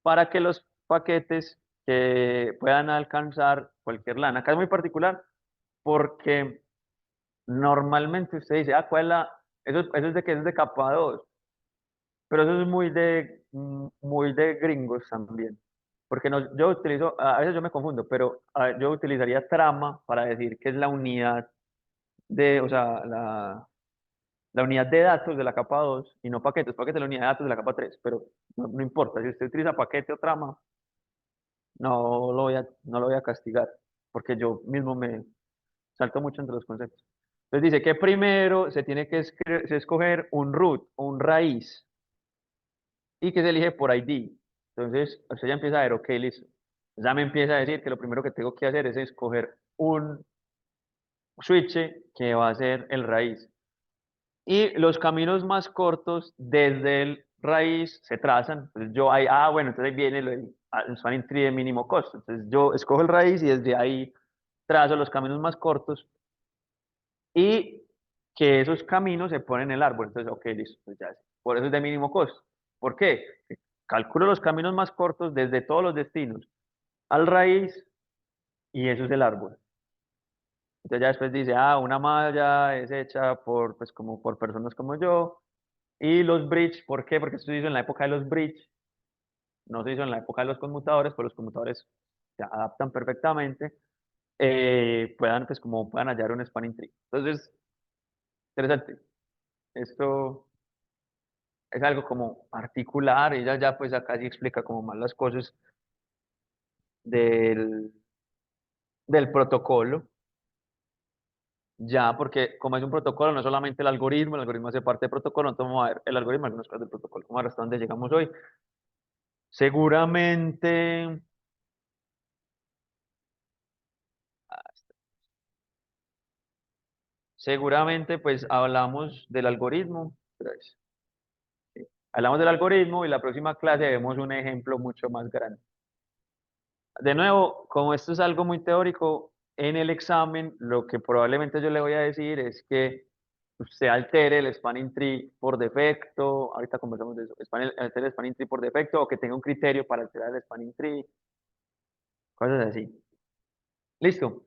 para que los paquetes que puedan alcanzar cualquier LAN. Acá es muy particular porque normalmente usted dice, ¿cuál es eso es de que es de capa 2, pero eso es muy de gringos también. Porque no, yo utilizo, a veces yo me confundo, pero yo utilizaría trama para decir que es la unidad o sea, la unidad de datos de la capa 2 y no paquetes. Paquete es la unidad de datos de la capa 3, pero no importa. Si usted utiliza paquete o trama, no lo voy a castigar, porque yo mismo me salto mucho entre los conceptos. Entonces dice que primero se tiene que escoger un root, un raíz, y que se elige por ID. Entonces, usted ya empieza a ver, ok, listo. Ya me empieza a decir que lo primero que tengo que hacer es escoger un switch que va a ser el raíz. Y los caminos más cortos desde el raíz se trazan. Entonces yo ahí, bueno, entonces ahí viene el spanning tree de mínimo costo. Entonces yo escojo el raíz y desde ahí trazo los caminos más cortos y que esos caminos se ponen en el árbol. Entonces, ok, listo, pues ya, por eso es de mínimo costo. ¿Por qué? Calculo los caminos más cortos desde todos los destinos al raíz y eso es el árbol. Entonces ya después dice, una malla es hecha por, pues, como por personas como yo. Y los bridge, ¿por qué? Porque esto se hizo en la época de los bridge, no se hizo en la época de los conmutadores, pues los conmutadores se adaptan perfectamente, pues como puedan hallar un spanning tree. Entonces, interesante. Esto es algo como particular, ella ya pues acá sí explica como más las cosas del, del protocolo, ya porque como es un protocolo, no es solamente el algoritmo hace parte del protocolo, entonces vamos a ver el algoritmo, algunas cosas del protocolo, vamos a ver hasta dónde llegamos hoy. Seguramente, seguramente pues hablamos del algoritmo, sí, hablamos del algoritmo y la próxima clase vemos un ejemplo mucho más grande. De nuevo, como esto es algo muy teórico, en el examen lo que probablemente yo le voy a decir es que usted altere el spanning tree por defecto, ahorita conversamos de eso, altere el spanning tree por defecto o que tenga un criterio para alterar el spanning tree, cosas así. Listo.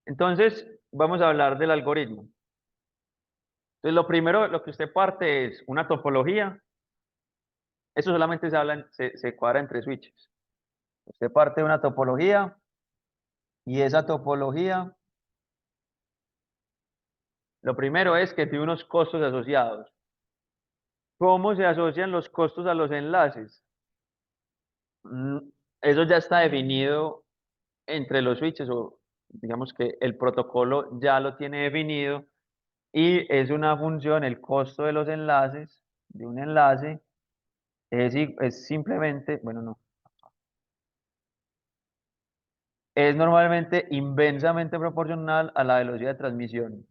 Entonces, vamos a hablar del algoritmo. Entonces, lo primero, lo que usted parte es una topología. Eso solamente se cuadra entre switches. Usted parte de una topología y esa topología, lo primero es que tiene unos costos asociados. ¿Cómo se asocian los costos a los enlaces? Mm, Eso ya está definido entre los switches o digamos que el protocolo ya lo tiene definido y es una función, el costo de los enlaces, de un enlace, es simplemente, bueno, no, es normalmente inversamente proporcional a la velocidad de transmisión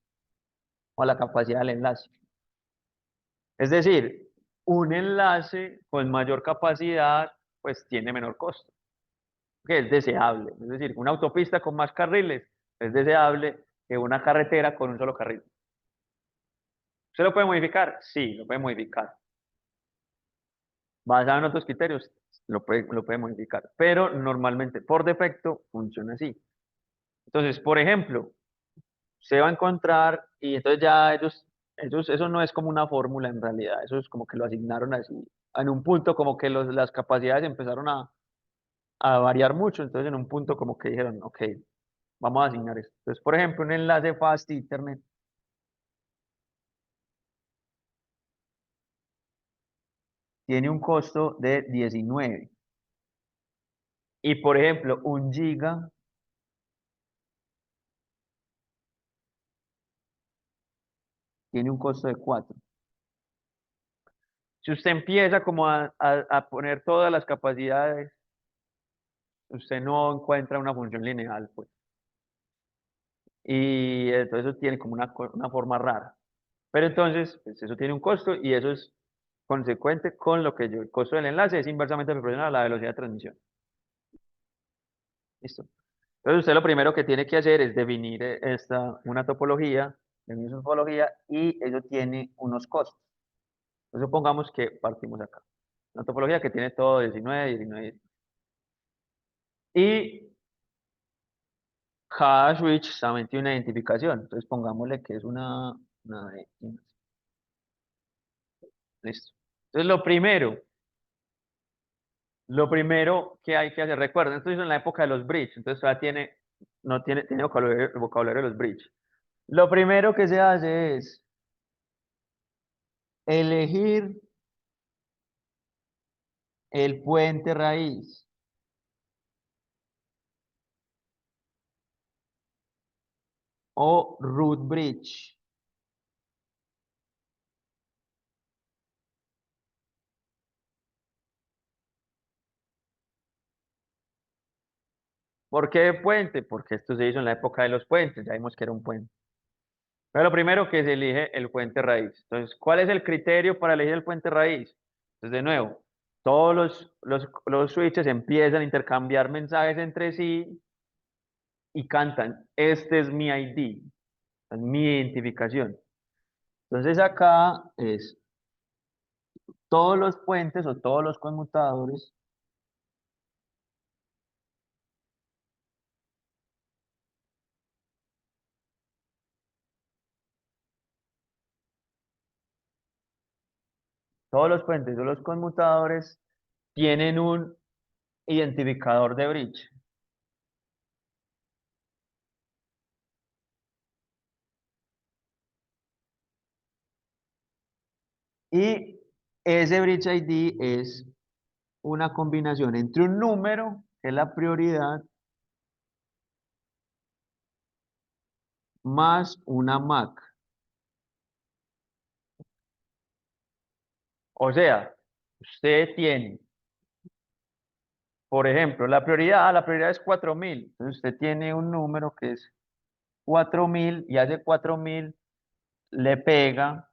o a la capacidad del enlace. Es decir, un enlace con mayor capacidad, pues tiene menor costo, que es deseable. Es decir, una autopista con más carriles es deseable que una carretera con un solo carril. ¿Se lo puede modificar? Sí, lo puede modificar. Basado en otros criterios, lo puede modificar. Pero normalmente, por defecto, funciona así. Entonces, por ejemplo, se va a encontrar y entonces ya eso no es como una fórmula en realidad, eso es como que lo asignaron así. En un punto como que las capacidades empezaron a variar mucho, entonces en un punto como que dijeron, ok, vamos a asignar esto. Entonces, por ejemplo, un enlace Fast Ethernet tiene un costo de 19 y, por ejemplo, un giga tiene un costo de 4. Si usted empieza como a poner todas las capacidades, usted no encuentra una función lineal, pues. Y entonces eso tiene como una forma rara. Pero entonces, pues eso tiene un costo y eso es consecuente con lo que el costo del enlace es inversamente proporcional a la velocidad de transmisión. ¿Listo? Entonces usted lo primero que tiene que hacer es definir una topología, definir su topología y eso tiene unos costos. Entonces supongamos que partimos acá. Una topología que tiene todo 19, 19. Y cada switch también tiene una identificación. Entonces pongámosle que es una de... Listo. Entonces lo primero que hay que hacer, recuerden, esto hizo en la época de los bridge, entonces todavía no tiene vocabulario de los bridge. Lo primero que se hace es Elegir el puente raíz o root bridge. ¿Por qué puente? Porque esto se hizo en la época de los puentes, ya vimos que era un puente. Pero lo primero que se elige el puente raíz. Entonces, ¿cuál es el criterio para elegir el puente raíz? Entonces, de nuevo, todos los switches empiezan a intercambiar mensajes entre sí y cantan, este es mi ID, es mi identificación. Entonces acá es todos los puentes o todos los conmutadores todos los puentes o los conmutadores tienen un identificador de bridge. Y ese bridge ID es una combinación entre un número, que es la prioridad, más una MAC. O sea, usted tiene, por ejemplo, la prioridad es 4000. Entonces usted tiene un número que es 4000 y hace 4000 le pega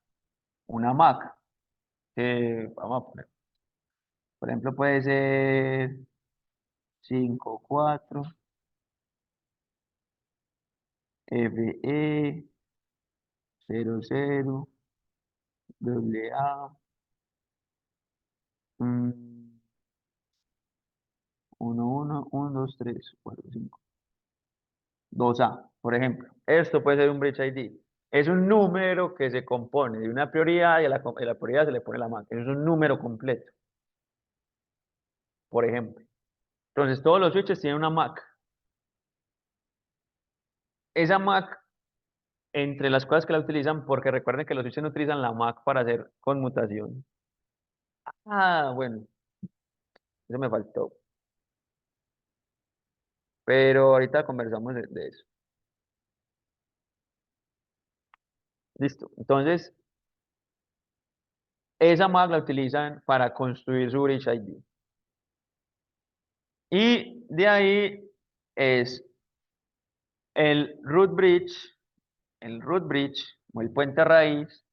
una MAC. Que vamos a poner, por ejemplo, puede ser 54 FE 00 AA 1 1 1 2 3 4 5 2A, por ejemplo. Esto puede ser un bridge ID. Es un número que se compone de una prioridad y a la prioridad se le pone la MAC. Es un número completo, por ejemplo. Entonces, todos los switches tienen una MAC. Esa MAC, entre las cosas que la utilizan, porque recuerden que los switches no utilizan la MAC para hacer conmutación. Ah, bueno, eso me faltó. Pero ahorita conversamos de eso. Listo. Entonces, esa MAC la utilizan para construir su Bridge ID. Y de ahí es el root bridge, el root bridge o el puente raíz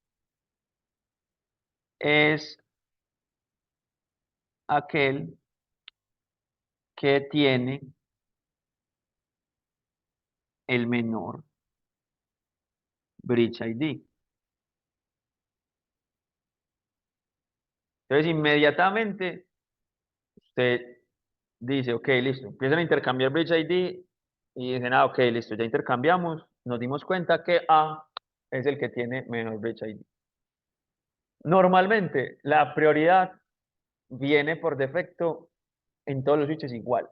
es aquel que tiene el menor bridge ID. Entonces, inmediatamente usted dice, ok, listo, empiezan a intercambiar bridge ID y dicen, ah, ok, listo, ya intercambiamos, nos dimos cuenta que A es el que tiene menor bridge ID. Normalmente, la prioridad viene por defecto en todos los switches igual.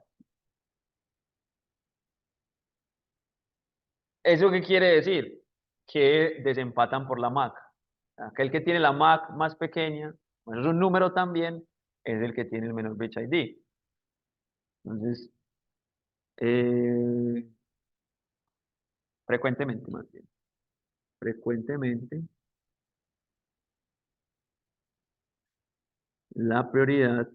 ¿Eso qué quiere decir? Que desempatan por la MAC. Aquel que tiene la MAC más pequeña, bueno, es un número también, es el que tiene el menor bridge ID. Entonces, eh, frecuentemente más bien, frecuentemente la prioridad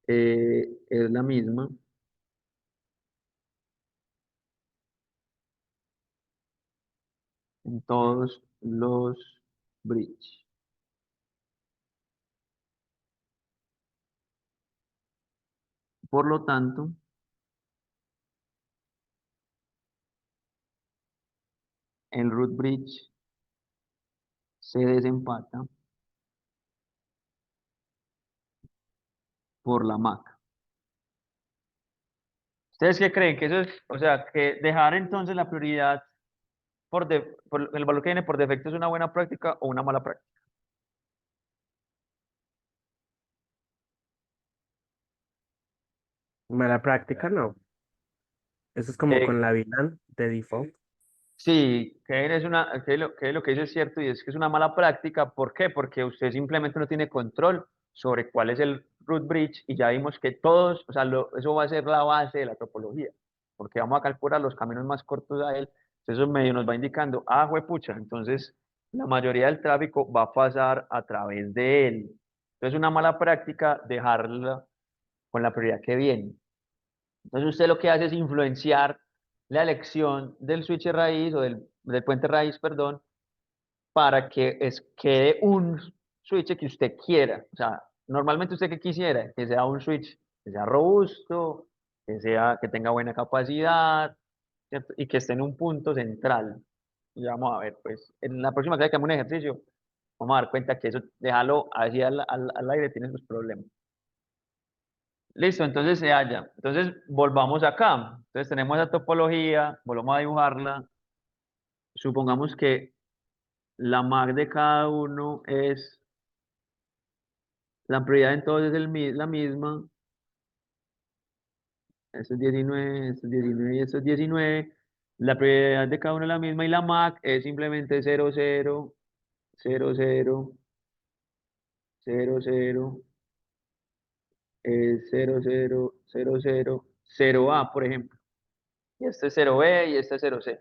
es la misma en todos los bridge. Por lo tanto, el root bridge se desempata por la MAC. ¿Ustedes qué creen? Que eso es, o sea, que dejar entonces la prioridad por el valor que viene por defecto es una buena práctica o una mala práctica? Mala práctica, no. Eso es como Eh, con la VLAN de default. Sí, que lo que dice es cierto y es que es una mala práctica. ¿Por qué? Porque usted simplemente no tiene control sobre cuál es el root bridge y ya vimos que todos, o sea, eso va a ser la base de la topología, porque vamos a calcular los caminos más cortos a él. Entonces eso medio nos va indicando, juepucha, entonces la mayoría del tráfico va a pasar a través de él. Entonces es una mala práctica dejarla con la prioridad que viene. Entonces usted lo que hace es influenciar la elección del switch raíz o del puente raíz, perdón, para que quede un switch que usted quiera. O sea, normalmente usted que quisiera, que sea un switch que sea robusto, que tenga buena capacidad, ¿cierto? Y que esté en un punto central. Y vamos a ver, pues, en la próxima vez que hagamos un ejercicio, vamos a dar cuenta que eso, déjalo así al aire, tiene sus problemas. Listo, entonces se halla. Entonces volvamos acá. Entonces tenemos esa topología, volvamos a dibujarla. Supongamos que la mag de cada uno es, la prioridad entonces es la misma. Esto es 19, esto es 19 y esto es 19. La prioridad de cada uno es la misma y la mag es simplemente 0, 0, 0, 0, 0, 0, 0, 0, 0, 0, 0A, por ejemplo. Y este es 0B y este es 0C.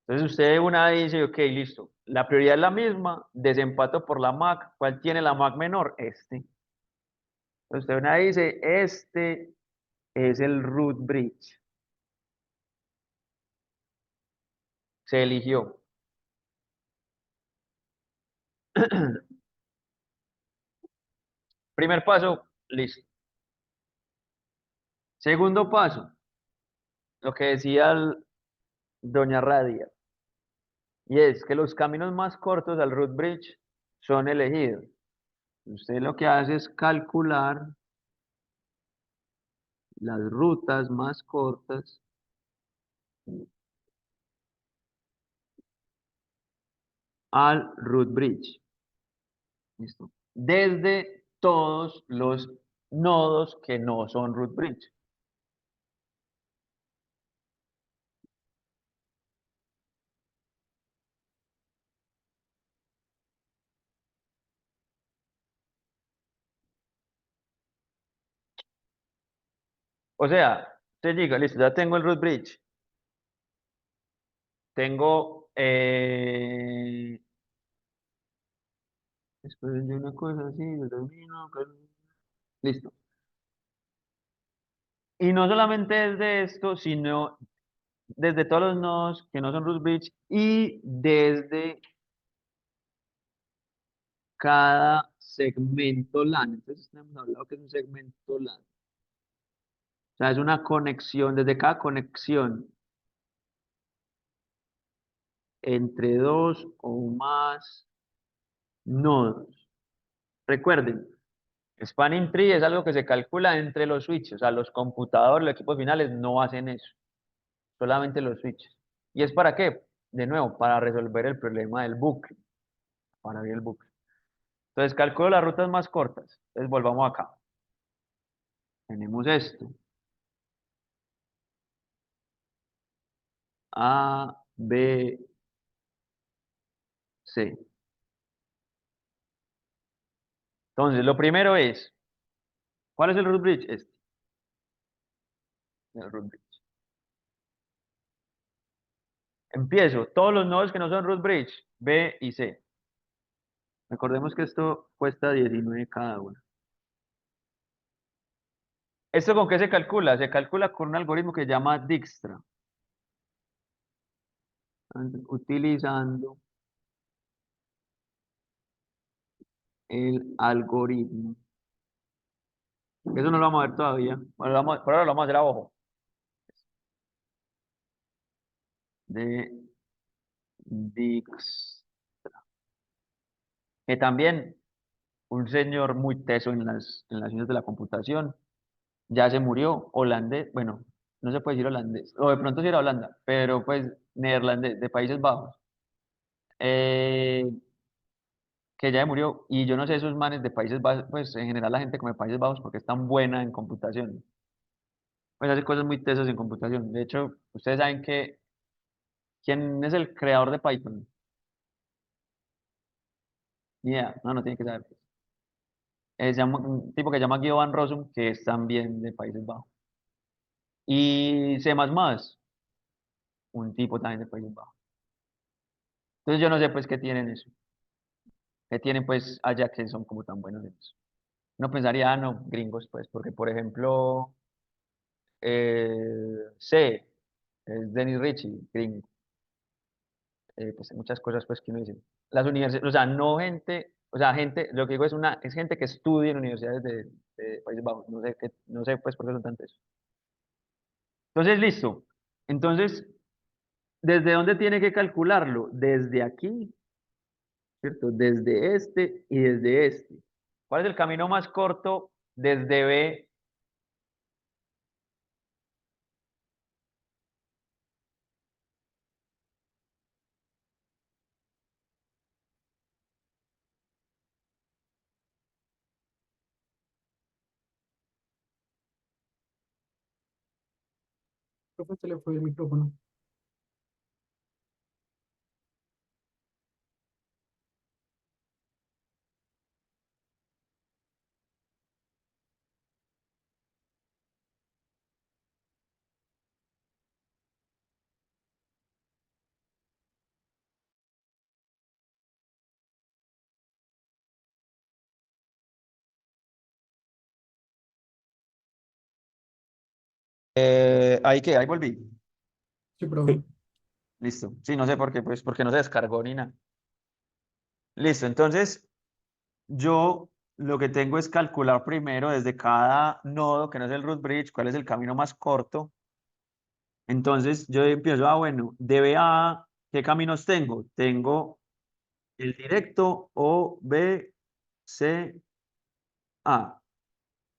Entonces usted una dice, ok, listo, la prioridad es la misma, desempato por la MAC, ¿cuál tiene la MAC menor? Este. Entonces usted una dice, este es el root bridge, se eligió. Primer paso, listo. Segundo paso, lo que decía doña Radia, y es que los caminos más cortos al root bridge son elegidos. Usted lo que hace es calcular las rutas más cortas al root bridge. ¿Listo? Desde todos los nodos que no son root bridge. O sea, te diga, listo, ya tengo el root bridge. Tengo, después de una cosa así, determino, listo. Y no solamente desde esto, sino desde todos los nodos que no son root bridge y desde cada segmento LAN. Entonces, hemos hablado que es un segmento LAN. O sea, es una conexión, desde cada conexión entre dos o más nodos. Recuerden, Spanning Tree es algo que se calcula entre los switches, o sea, los computadores, los equipos finales no hacen eso, solamente los switches. ¿Y es para qué? De nuevo, para resolver el problema del bucle, para abrir el bucle. Entonces, calculo las rutas más cortas. Entonces, volvamos acá. Tenemos esto. A, B, C. Entonces, lo primero es, ¿cuál es el root bridge? Este, el root bridge. Empiezo, todos los nodos que no son root bridge, B y C. Recordemos que esto cuesta 19 cada uno. ¿Esto con qué se calcula? Se calcula con un algoritmo que se llama Dijkstra. Utilizando el algoritmo. Eso no lo vamos a ver todavía. Bueno, por ahora lo vamos a hacer a ojo. De Dijkstra. Que también un señor muy teso en las ciencias de la computación ya se murió, holandés, bueno, no se puede decir holandés, o de pronto sí era Holanda, pero pues neerlandés, de Países Bajos. Eh, que ya murió. Y yo no sé esos manes de Países Bajos, pues en general la gente como de Países Bajos porque es tan buena en computación. Pues hace cosas muy tesas en computación. De hecho, ustedes saben que ¿Quién es el creador de Python? Ni idea, no, no tiene que saber. Un tipo que se llama Guido Van Rossum, que es también de Países Bajos. Y C++, un tipo también de Países Bajos. Entonces yo no sé pues qué tienen eso, qué tienen pues allá que son como tan buenos en eso. No pensaría, ah, no, gringos pues, porque por ejemplo, C es Dennis Ritchie, gringo. Pues hay muchas cosas pues que uno dice. Las universidades, o sea, no gente, o sea, gente, lo que digo es gente que estudia en universidades de Países Bajos. No sé qué, no sé pues por qué son tantos. Entonces, listo. Entonces, ¿desde dónde tiene que calcularlo? Desde aquí, ¿cierto? Desde este y desde este. ¿Cuál es el camino más corto desde B? Profe, se le fue el micrófono. Ahí qué, ahí volví. Sí, profe. Listo. Sí, no sé por qué, pues porque no se descargó ni nada. Listo, entonces yo lo que tengo es calcular primero desde cada nodo, que no es el root bridge, cuál es el camino más corto. Entonces yo empiezo, bueno, de B a A, ¿qué caminos tengo? Tengo el directo O, B, C, A.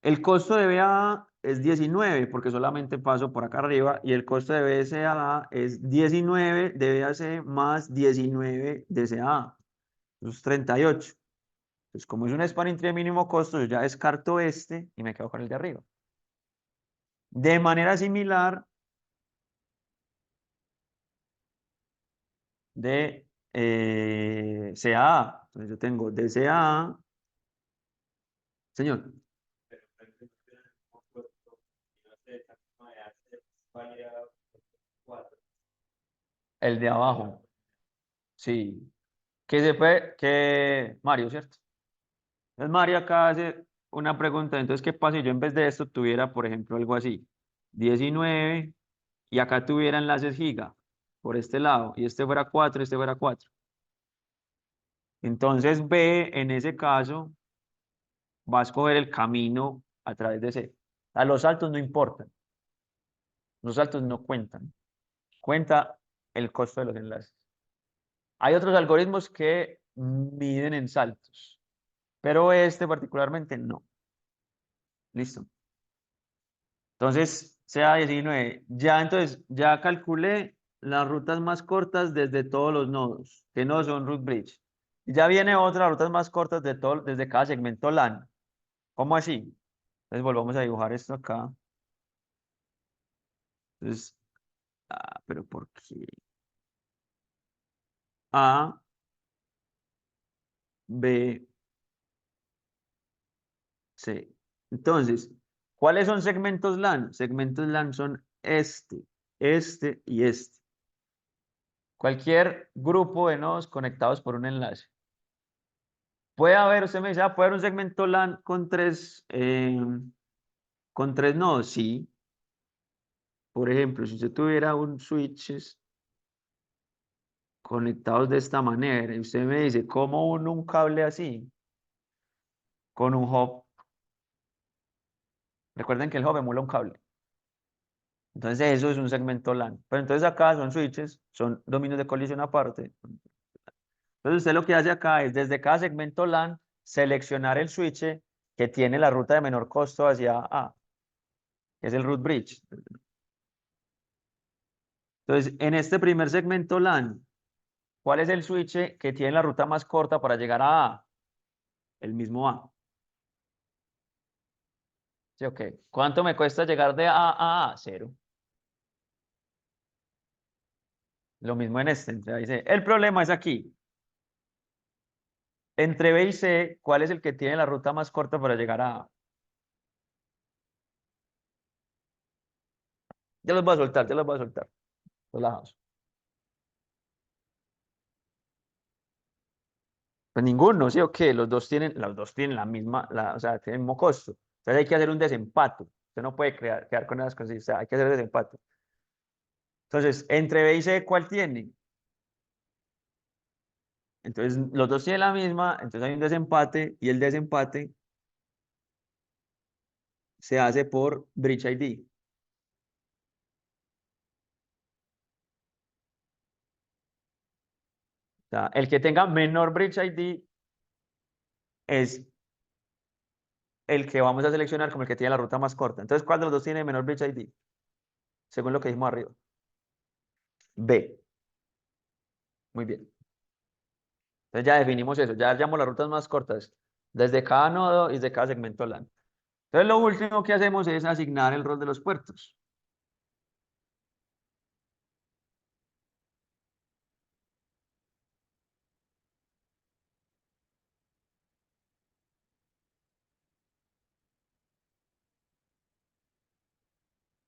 El costo de BA es 19 porque solamente paso por acá arriba y el costo de BCA es 19 de BAC más 19 de CA. Eso es 38. Entonces, como es un spanning tree de mínimo costo, yo ya descarto este y me quedo con el de arriba. De manera similar de CA. Entonces yo tengo de CA, señor, el de abajo. Sí. Que se fue, que Mario, ¿cierto? Entonces Mario acá hace una pregunta, entonces, ¿qué pasa si yo en vez de esto tuviera, por ejemplo, algo así? 19 y acá tuviera enlaces giga por este lado y este fuera 4, este fuera 4. Entonces B en ese caso va a escoger el camino a través de C. A los saltos no importan, los saltos no cuentan, cuenta el costo de los enlaces. Hay otros algoritmos que miden en saltos, pero este particularmente no. Listo. Entonces, sea 19. Ya entonces, ya calculé las rutas más cortas desde todos los nodos, que no son root bridge. Y ya viene otra rutas más cortas de todo, desde cada segmento LAN. ¿Cómo así? Entonces volvamos a dibujar esto acá. Entonces, pero ¿por qué? A, B, C. Entonces, ¿cuáles son segmentos LAN? Segmentos LAN son este y este. Cualquier grupo de nodos conectados por un enlace. Puede haber, usted me dice, puede haber un segmento LAN con tres nodos, sí. Por ejemplo, si usted tuviera un switches conectados de esta manera, y usted me dice, ¿cómo uno un cable así? Con un hub. Recuerden que el hub emula un cable. Entonces eso es un segmento LAN. Pero entonces acá son switches, son dominios de colisión aparte. Entonces usted lo que hace acá es desde cada segmento LAN seleccionar el switch que tiene la ruta de menor costo hacia A, que es el root bridge. Entonces, en este primer segmento LAN, ¿cuál es el switch que tiene la ruta más corta para llegar a A? El mismo A. ¿Sí, ok? ¿Cuánto me cuesta llegar de A a A? Cero. Lo mismo en este, entre A y C. El problema es aquí. Entre B y C, ¿cuál es el que tiene la ruta más corta para llegar a A? Ya los voy a soltar, ya los voy a soltar. Relajados. Pues ninguno, ¿sí o qué? Los dos tienen la misma, o sea, tienen el mismo costo. Entonces hay que hacer un desempate. Usted no puede quedar con esas cosas, o sea, hay que hacer desempate. Entonces, entre B y C, ¿cuál tiene? Entonces, los dos tienen la misma, entonces hay un desempate y el desempate se hace por Bridge ID. O sea, el que tenga menor Bridge ID es el que vamos a seleccionar como el que tiene la ruta más corta. Entonces, ¿cuál de los dos tiene menor Bridge ID? Según lo que dijimos arriba. B. Muy bien. Entonces ya definimos eso, ya hallamos las rutas más cortas desde cada nodo y desde cada segmento LAN. Entonces lo último que hacemos es asignar el rol de los puertos.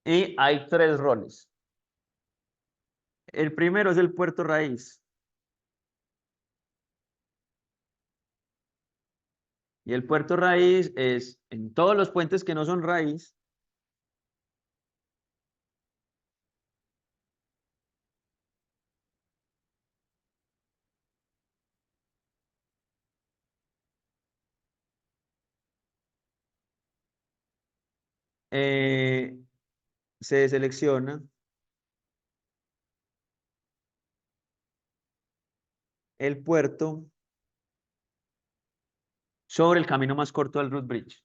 Y hay tres roles. El primero es el puerto raíz. Y el puerto raíz es en todos los puentes que no son raíz, eh, se selecciona el puerto sobre el camino más corto del root bridge.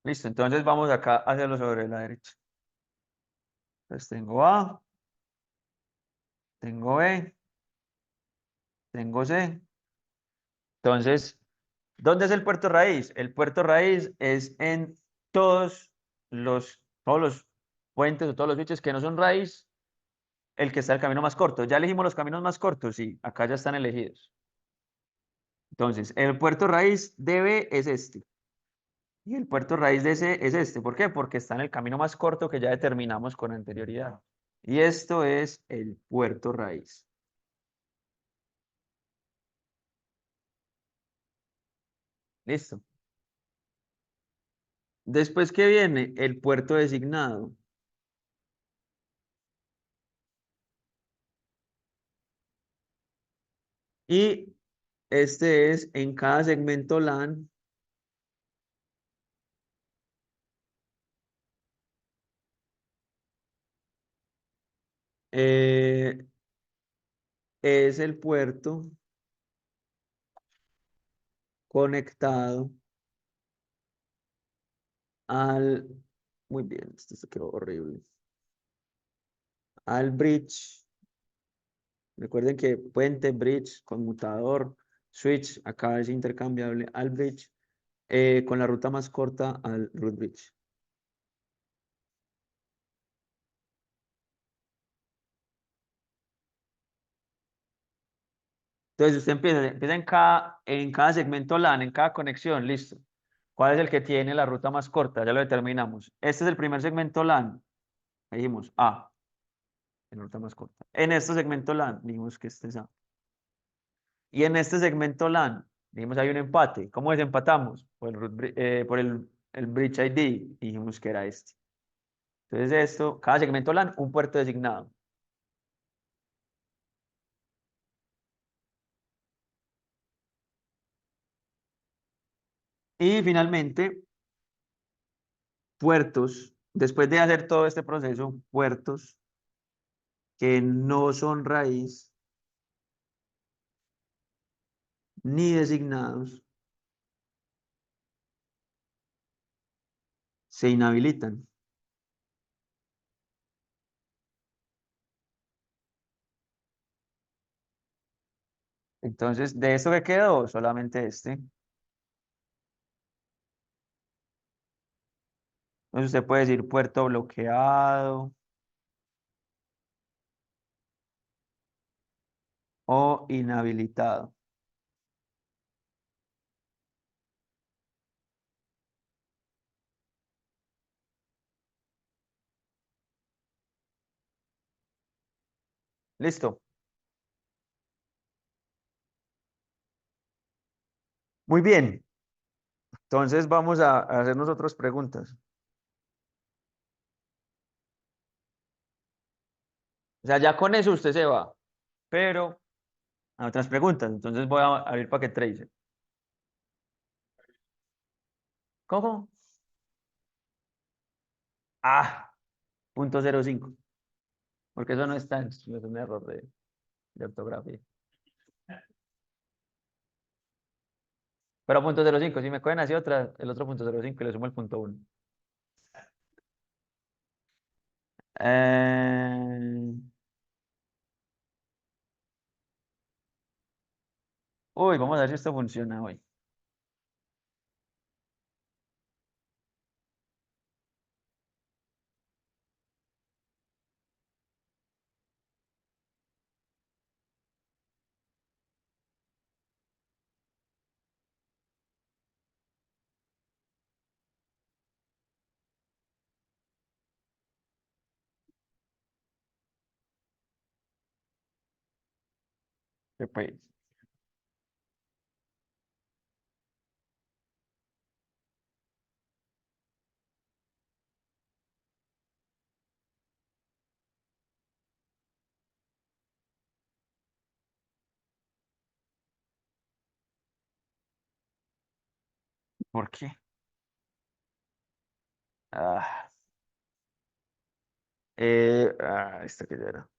Listo, entonces vamos acá a hacerlo sobre la derecha. Entonces tengo A, tengo B, tengo C. Entonces, ¿dónde es el puerto raíz? El puerto raíz es en todos los puentes o todos los switches que no son raíz, el que está el camino más corto. Ya elegimos los caminos más cortos, sí, acá ya están elegidos. Entonces, el puerto raíz de B es este. Y el puerto raíz de C es este. ¿Por qué? Porque está en el camino más corto que ya determinamos con anterioridad. Y esto es el puerto raíz. Listo. Después, ¿qué viene? El puerto designado. Y este es en cada segmento LAN, eh, es el puerto conectado al, muy bien, esto se quedó horrible, al bridge. Recuerden que puente, bridge, conmutador, switch, acá es intercambiable al bridge, con la ruta más corta al root bridge. Entonces usted empieza en cada segmento LAN, en cada conexión, listo. ¿Cuál es el que tiene la ruta más corta? Ya lo determinamos. Este es el primer segmento LAN. Ahí dijimos A, en ruta más corta. En este segmento LAN, dijimos que este es A. Y en este segmento LAN, dijimos hay un empate. ¿Cómo desempatamos? Por el Bridge ID. Y dijimos que era este. Entonces esto, cada segmento LAN, un puerto designado. Y finalmente, puertos, después de hacer todo este proceso, puertos que no son raíz ni designados se inhabilitan. Entonces, de esto que quedó, solamente este. Entonces usted puede decir puerto bloqueado o inhabilitado. Listo. Muy bien. Entonces vamos a hacernos otras preguntas. O sea, ya con eso usted se va. Pero a otras preguntas. Entonces voy a abrir Packet Tracer. ¿Cómo? Ah, 0.05. Porque eso no está, es un error de ortografía. Pero 0.05, si me cogen así otra, el otro 0.05 y le sumo el 0.1. Eh, Uy, vamos a ver si esto funciona hoy. Pues, ¿por qué? Ah, esto que ya era.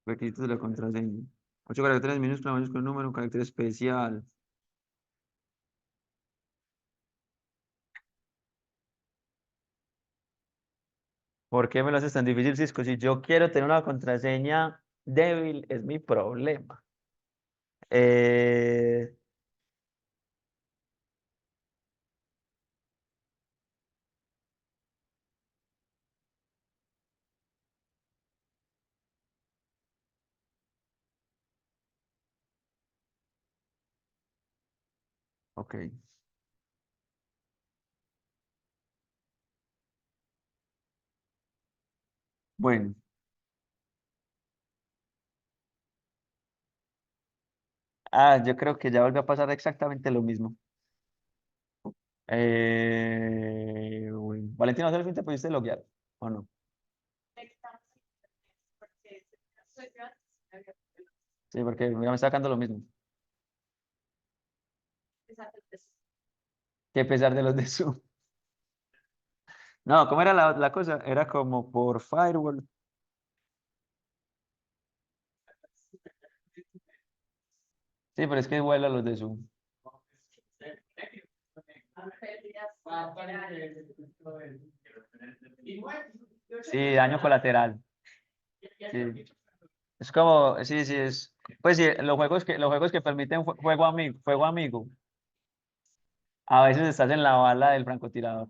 Requisitos de la contraseña. 8 caracteres, minúscula, mayúscula, número, un carácter especial. ¿Por qué me lo haces tan difícil, Cisco? Si yo quiero tener una contraseña débil, es mi problema. Eh, ok. Bueno, yo creo que ya volvió a pasar exactamente lo mismo. Uy. Valentina, ¿solo te pudiste loguear o no? Sí, porque mira, me está sacando lo mismo. Que a pesar de los de Zoom. No, ¿cómo era la cosa? Era como por firewall. Sí, pero es que vuela los de Zoom. Sí, daño colateral. Sí. Es como, sí, sí, es. Pues sí, los juegos que permiten juego amigo, a veces estás en la bala del francotirador,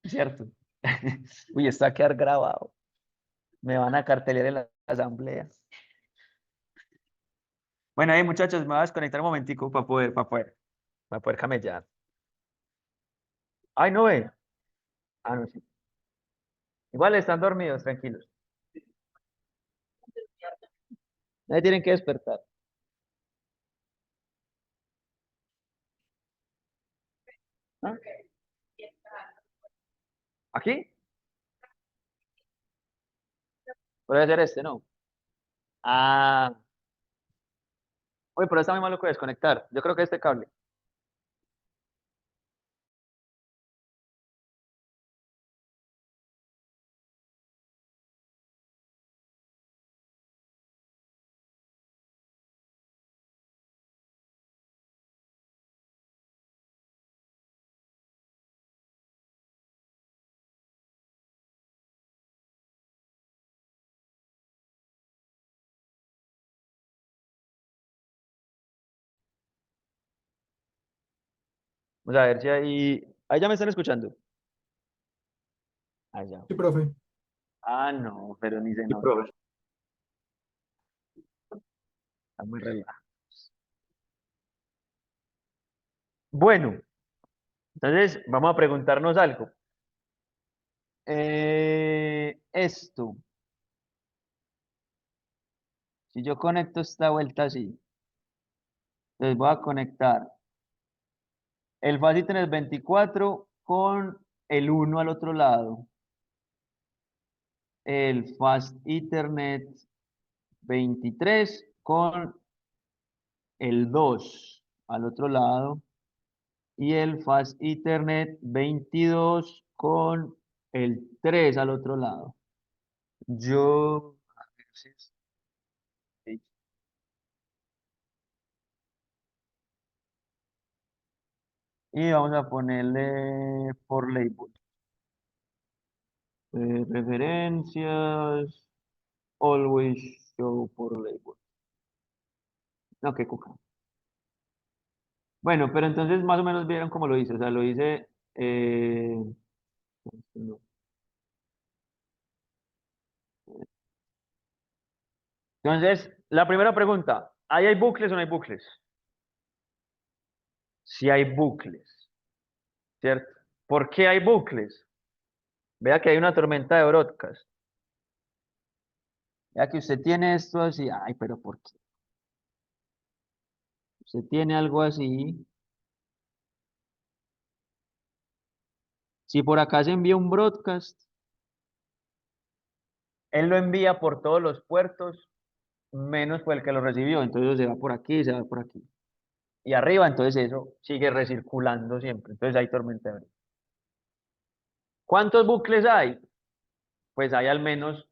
¿cierto? Uy, esto va a quedar grabado. Me van a cartelear en la asamblea. Bueno, ahí muchachos, me voy a desconectar un momentico para poder camellar. Ay, no ve. Ah, no, sí. Igual están dormidos, tranquilos. Nadie tienen que despertar. ¿Ah? ¿Aquí? Puede ser este, ¿no? Ah, uy, pero está muy malo que desconectar. Yo creo que este cable. Vamos a ver si ahí... Ahí ya me están escuchando. Allá. Sí, profe. Ah, no, pero ni se Sí, nota. profe. Está muy relajado. Bueno, entonces vamos a preguntarnos algo. Esto, si yo conecto esta vuelta así, entonces voy a conectar el Fast Ethernet 24 con el 1 al otro lado, el Fast Ethernet 23 con el 2 al otro lado y el Fast Ethernet 22 con el 3 al otro lado. Yo, a ver si y vamos a ponerle por label. Referencias, always show por label. No, qué cuca. Bueno, pero entonces más o menos vieron cómo lo hice. O sea, lo hice. No. Entonces, la primera pregunta: ¿ahí hay bucles o no hay bucles? Sí hay bucles, ¿cierto? ¿Por qué hay bucles? Vea que hay una tormenta de broadcast. Vea que usted tiene esto así. Ay, pero ¿por qué? Usted tiene algo así. Si por acá se envía un broadcast, él lo envía por todos los puertos, menos por el que lo recibió. Entonces se va por aquí, se va por aquí. Y arriba, entonces eso sigue recirculando siempre. Entonces hay tormenta de brisa. ¿Cuántos bucles hay? Pues hay al menos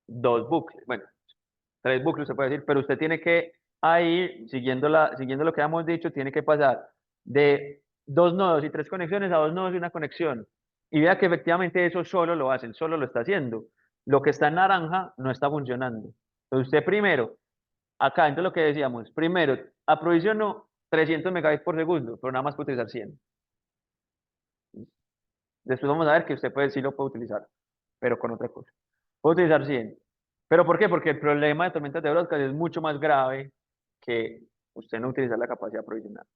dos bucles. Bueno, tres bucles se puede decir, pero usted tiene que ahí, siguiendo lo que hemos dicho, tiene que pasar de dos nodos y tres conexiones a dos nodos y una conexión. Y vea que efectivamente eso solo lo hace, él solo lo está haciendo. Lo que está en naranja no está funcionando. Entonces usted primero, acá, entonces lo que decíamos, primero aprovisionó 300 megabytes por segundo, pero nada más puede utilizar 100. Después vamos a ver que usted sí lo puede utilizar, pero con otra cosa. Puede utilizar 100. ¿Pero por qué? Porque el problema de tormentas de broadcast es mucho más grave que usted no utilizar la capacidad provisional.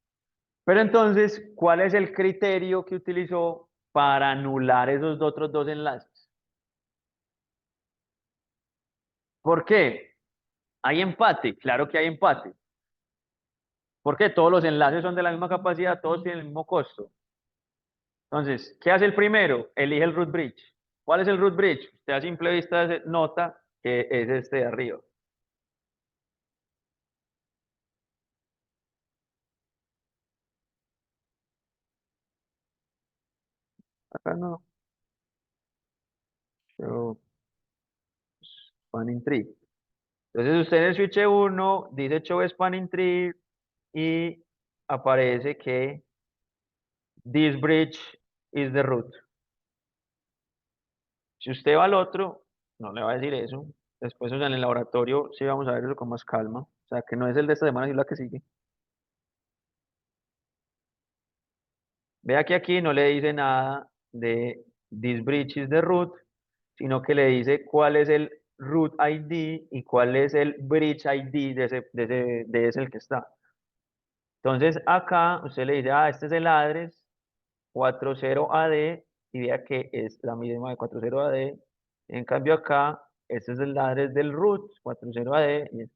Pero entonces, ¿cuál es el criterio que utilizó para anular esos otros dos enlaces? ¿Por qué? ¿Hay empate? Claro que hay empate. ¿Por qué? Todos los enlaces son de la misma capacidad, todos tienen el mismo costo. Entonces, ¿qué hace el primero? Elige el root bridge. ¿Cuál es el root bridge? Usted a simple vista nota que es este de arriba. Acá no. Show spanning tree. Entonces usted en el switch 1 dice show spanning tree y aparece que this bridge is the root. Si usted va al otro, no le va a decir eso. Después, o sea, en el laboratorio sí vamos a ver eso con más calma. O sea, que no es el de esta semana, sino la que sigue. Vea que aquí no le dice nada de this bridge is the root, sino que le dice cuál es el root ID y cuál es el bridge ID de ese el que está. Entonces acá usted le dice, este es el address 40AD y vea que es la misma de 40AD. En cambio acá, este es el address del root 40AD.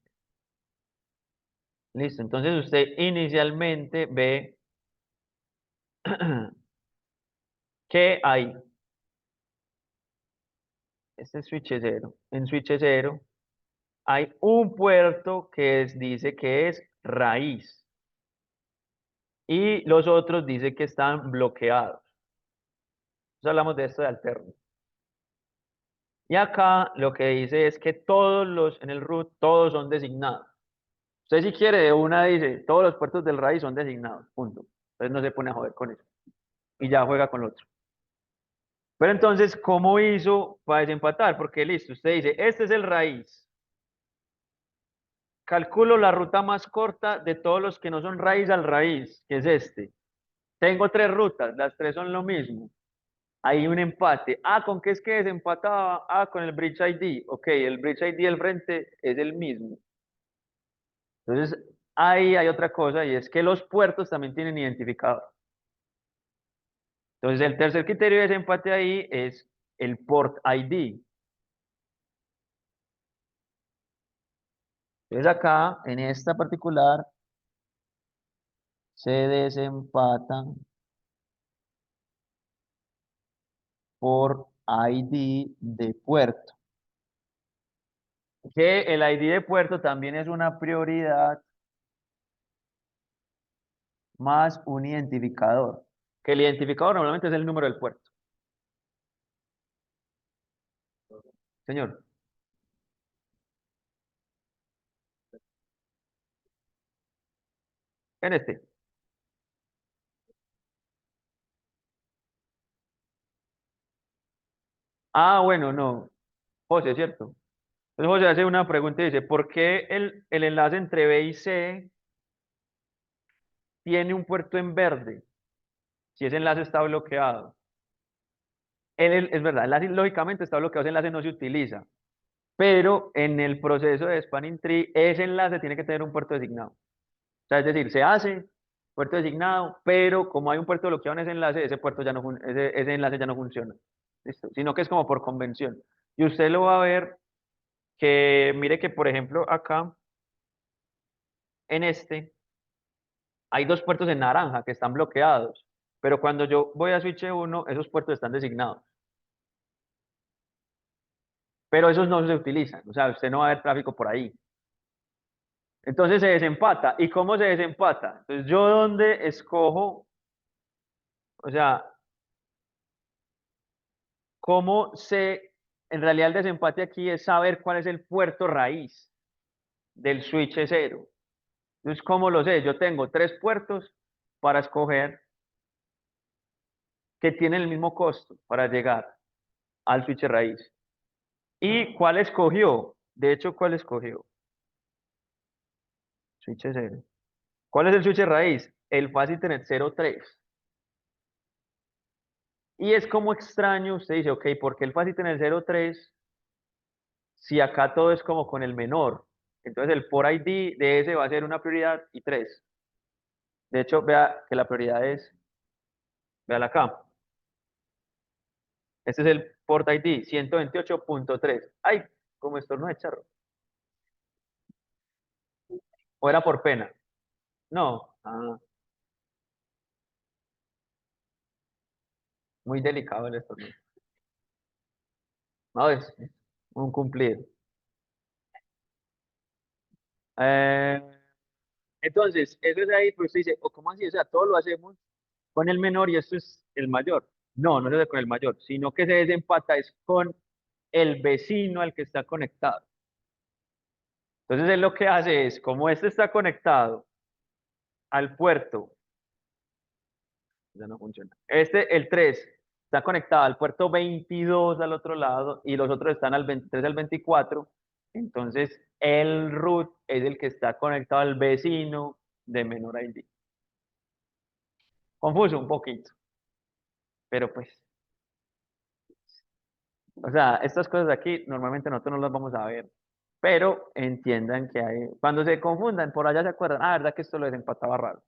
Listo, entonces usted inicialmente ve que hay este switch 0. En switch 0 hay un puerto dice que es raíz y los otros dice que están bloqueados. Entonces hablamos de esto de alterno. Y acá lo que dice es que en el root, todos son designados. Usted si quiere de una dice, todos los puertos del raíz son designados, punto. Entonces no se pone a joder con eso. Y ya juega con lo otro. Pero entonces, ¿cómo hizo para desempatar? Porque listo, usted dice, este es el raíz. Calculo la ruta más corta de todos los que no son raíz al raíz, que es este. Tengo tres rutas, las tres son lo mismo. Hay un empate. Ah, ¿con qué es que desempataba? Ah, con el Bridge ID. Ok, el Bridge ID del frente es el mismo. Entonces, ahí hay otra cosa y es que los puertos también tienen identificador. Entonces, el tercer criterio de desempate ahí es el Port ID. Entonces, acá, en esta particular, se desempatan por ID de puerto. Que el ID de puerto también es una prioridad más un identificador. Que el identificador normalmente es el número del puerto. Señor. En este. Ah, bueno, no. José, ¿cierto? Entonces José hace una pregunta y dice, ¿por qué el enlace entre B y C tiene un puerto en verde si ese enlace está bloqueado? Es verdad, el enlace lógicamente está bloqueado, ese enlace no se utiliza, pero en el proceso de spanning tree, ese enlace tiene que tener un puerto designado. O sea, es decir, se hace puerto designado, pero como hay un puerto bloqueado en ese enlace, ese puerto ya no, ese enlace ya no funciona. ¿Listo? Sino que es como por convención. Y usted lo va a ver que, mire que, por ejemplo, acá, en este, hay dos puertos en naranja que están bloqueados, pero cuando yo voy a switch uno, esos puertos están designados, pero esos no se utilizan, o sea, usted no va a ver tráfico por ahí. Entonces se desempata. ¿Y cómo se desempata? Entonces yo donde escojo, o sea, cómo se, en realidad el desempate aquí es saber cuál es el puerto raíz del switch cero. Entonces, ¿cómo lo sé? Yo tengo tres puertos para escoger que tienen el mismo costo para llegar al switch raíz. ¿Y cuál escogió? De hecho, ¿cuál escogió? Switch cero. ¿Cuál es el switch raíz? El Fast Internet 03. Y es como extraño, usted dice, ok, ¿por qué el Fast Internet 03 si acá todo es como con el menor? Entonces el por ID de ese va a ser una prioridad y tres. De hecho, vea que la prioridad es, vea acá. Este es el port ID 128.3. Ay, como estornudo de charro. ¿O era por pena? No. Ah, muy delicado el estornudo. No, es un cumplido. Eh, entonces, eso es ahí, pues usted dice, ¿o cómo así? O sea, todo lo hacemos con el menor y esto es el mayor. No, no se hace con el mayor, sino que se desempata es con el vecino al que está conectado. Entonces, él lo que hace es, como este está conectado al puerto, ya no funciona. Este, el 3 está conectado al puerto 22 al otro lado y los otros están al 23 al 24. Entonces, el root es el que está conectado al vecino de menor ID. Confuso un poquito, pero pues, o sea, estas cosas aquí normalmente nosotros no las vamos a ver, pero entiendan que hay, cuando se confundan, por allá se acuerdan, ah, verdad que esto lo desempataba raro.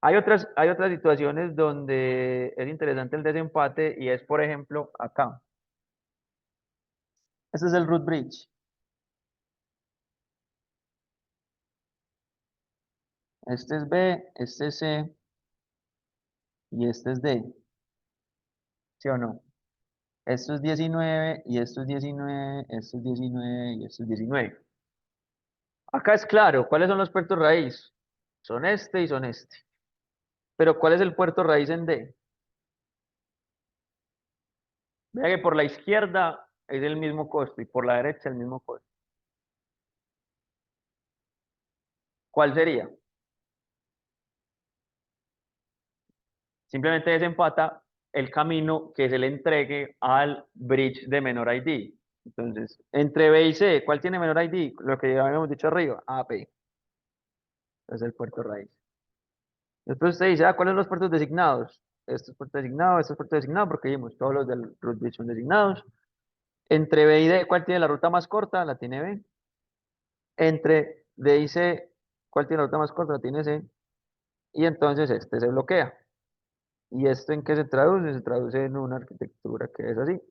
Hay otras situaciones donde es interesante el desempate y es, por ejemplo, acá. Este es el root bridge. Este es B, este es C y este es D. ¿Sí o no? Esto es 19 y esto es 19, esto es 19 y esto es 19. Acá es claro, ¿cuáles son los puertos raíz? Son este y son este. Pero ¿cuál es el puerto raíz en D? Vea que por la izquierda es el mismo costo y por la derecha el mismo costo. ¿Cuál sería? Simplemente desempata el camino que se le entregue al bridge de menor ID. Entonces, entre B y C, ¿cuál tiene menor ID? Lo que ya habíamos dicho arriba, A, B. Es el puerto raíz. Después usted dice, ¿cuáles son los puertos designados? Estos puertos designados, porque vimos, todos los del root bridge son designados. Entre B y D, ¿cuál tiene la ruta más corta? La tiene B. Entre D y C, ¿cuál tiene la ruta más corta? La tiene C. Y entonces este se bloquea. ¿Y esto en qué se traduce? Se traduce en una arquitectura que es así.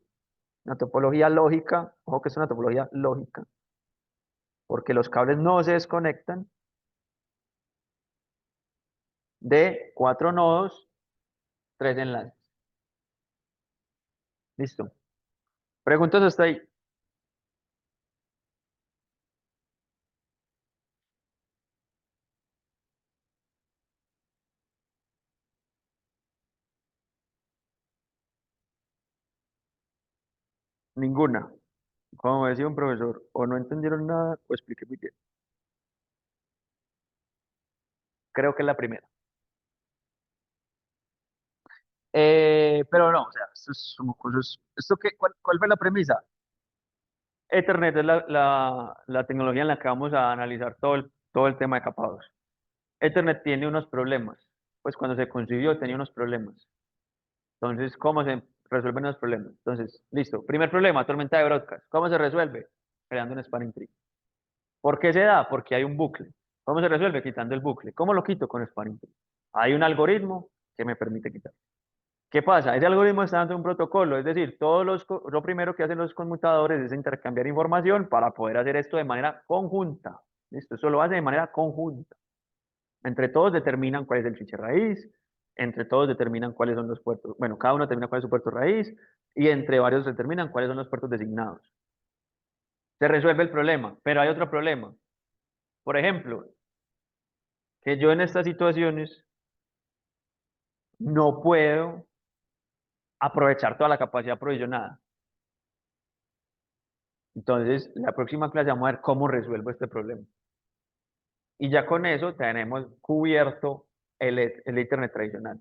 Una topología lógica, ojo que es una topología lógica, porque los cables no se desconectan de 4 nodos, 3 enlaces. Listo. Preguntas hasta ahí. Ninguna. Como decía un profesor, o no entendieron nada o expliqué muy bien. Creo que es la primera. Pero no, o sea, esto es como cosas. ¿Cuál fue la premisa? Ethernet es la tecnología en la que vamos a analizar todo el tema de capados. Ethernet tiene unos problemas. Pues cuando se concibió tenía unos problemas. Entonces, ¿cómo se resuelven los problemas? Entonces, listo. Primer problema, tormenta de broadcast. ¿Cómo se resuelve? Creando un spanning tree. ¿Por qué se da? Porque hay un bucle. ¿Cómo se resuelve? Quitando el bucle. ¿Cómo lo quito? Con spanning tree. Hay un algoritmo que me permite quitar. ¿Qué pasa? Ese algoritmo está dentro de un protocolo, es decir, lo primero que hacen los conmutadores es intercambiar información para poder hacer esto de manera conjunta. ¿Listo? Eso lo hace de manera conjunta. Entre todos determinan cuál es el switch raíz, entre todos determinan cuáles son los puertos, bueno, cada uno determina cuál es su puerto raíz, y entre varios determinan cuáles son los puertos designados. Se resuelve el problema, pero hay otro problema. Por ejemplo, que yo en estas situaciones no puedo aprovechar toda la capacidad provisionada. Entonces, la próxima clase vamos a ver cómo resuelvo este problema. Y ya con eso tenemos cubierto el Ethernet tradicional.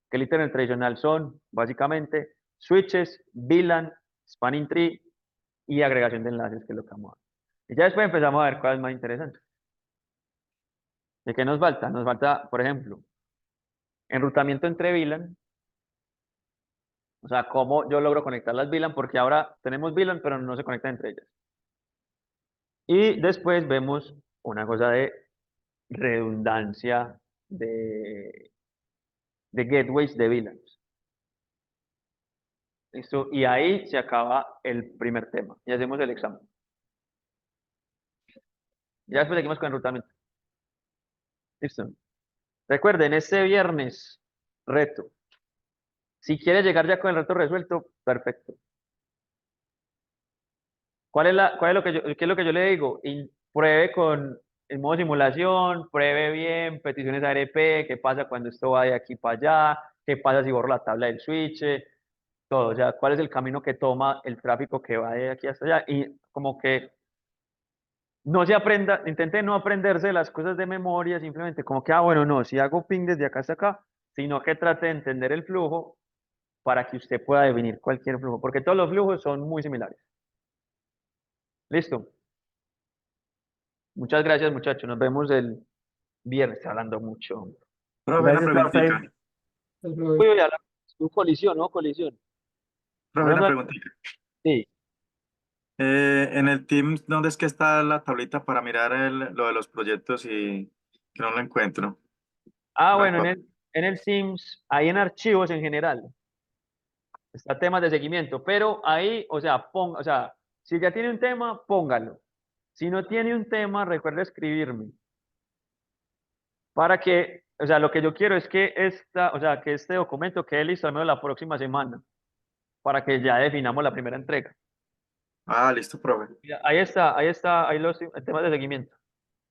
Que el Ethernet tradicional son básicamente switches, VLAN, spanning tree y agregación de enlaces, que es lo que vamos a ver. Y ya después empezamos a ver cuál es más interesante. ¿De qué nos falta? Nos falta, por ejemplo, enrutamiento entre VLAN. O sea, cómo yo logro conectar las VLAN, porque ahora tenemos VLAN, pero no se conectan entre ellas. Y después vemos una cosa de redundancia de gateways de VLANs. ¿Listo? Y ahí se acaba el primer tema y hacemos el examen. Ya después seguimos con enrutamiento. ¿Listo? Recuerden, este viernes, reto. Si quieres llegar ya con el reto resuelto, perfecto. ¿Cuál es lo que qué es lo que yo le digo? Y pruebe con el modo simulación, pruebe bien, peticiones ARP, qué pasa cuando esto va de aquí para allá, qué pasa si borro la tabla del switch, todo, o sea, cuál es el camino que toma el tráfico que va de aquí hasta allá. Y como que no se aprenda, intente no aprenderse las cosas de memoria, simplemente como que, bueno, no, si hago ping desde acá hasta acá, sino que trate de entender el flujo para que usted pueda definir cualquier flujo, porque todos los flujos son muy similares. Listo. Muchas gracias, muchachos. Nos vemos el viernes. Estoy hablando mucho. Profe, una Gracias, preguntita. profe. El Uy, profe. uy, tu colisión, ¿no? Colisión. Profe, una Hablando de- preguntita. Sí. En el Teams, ¿dónde es que está la tablita para mirar lo de los proyectos y que no lo encuentro? Bueno, Franco. en el Teams, ahí en archivos en general, está temas de seguimiento, pero ahí, o sea, si ya tiene un tema, póngalo. Si no tiene un tema, recuerde escribirme. Para que, o sea, lo que yo quiero es que que este documento quede listo al menos la próxima semana, para que ya definamos la primera entrega. Ah, listo, profe. Mira, ahí los temas de seguimiento.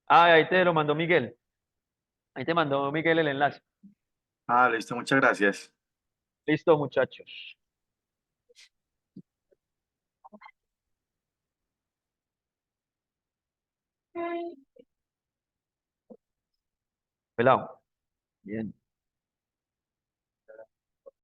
Ahí te lo mandó Miguel. Ahí te mandó Miguel el enlace. Ah, listo, muchas gracias. Listo, muchachos. Pelado. Bien.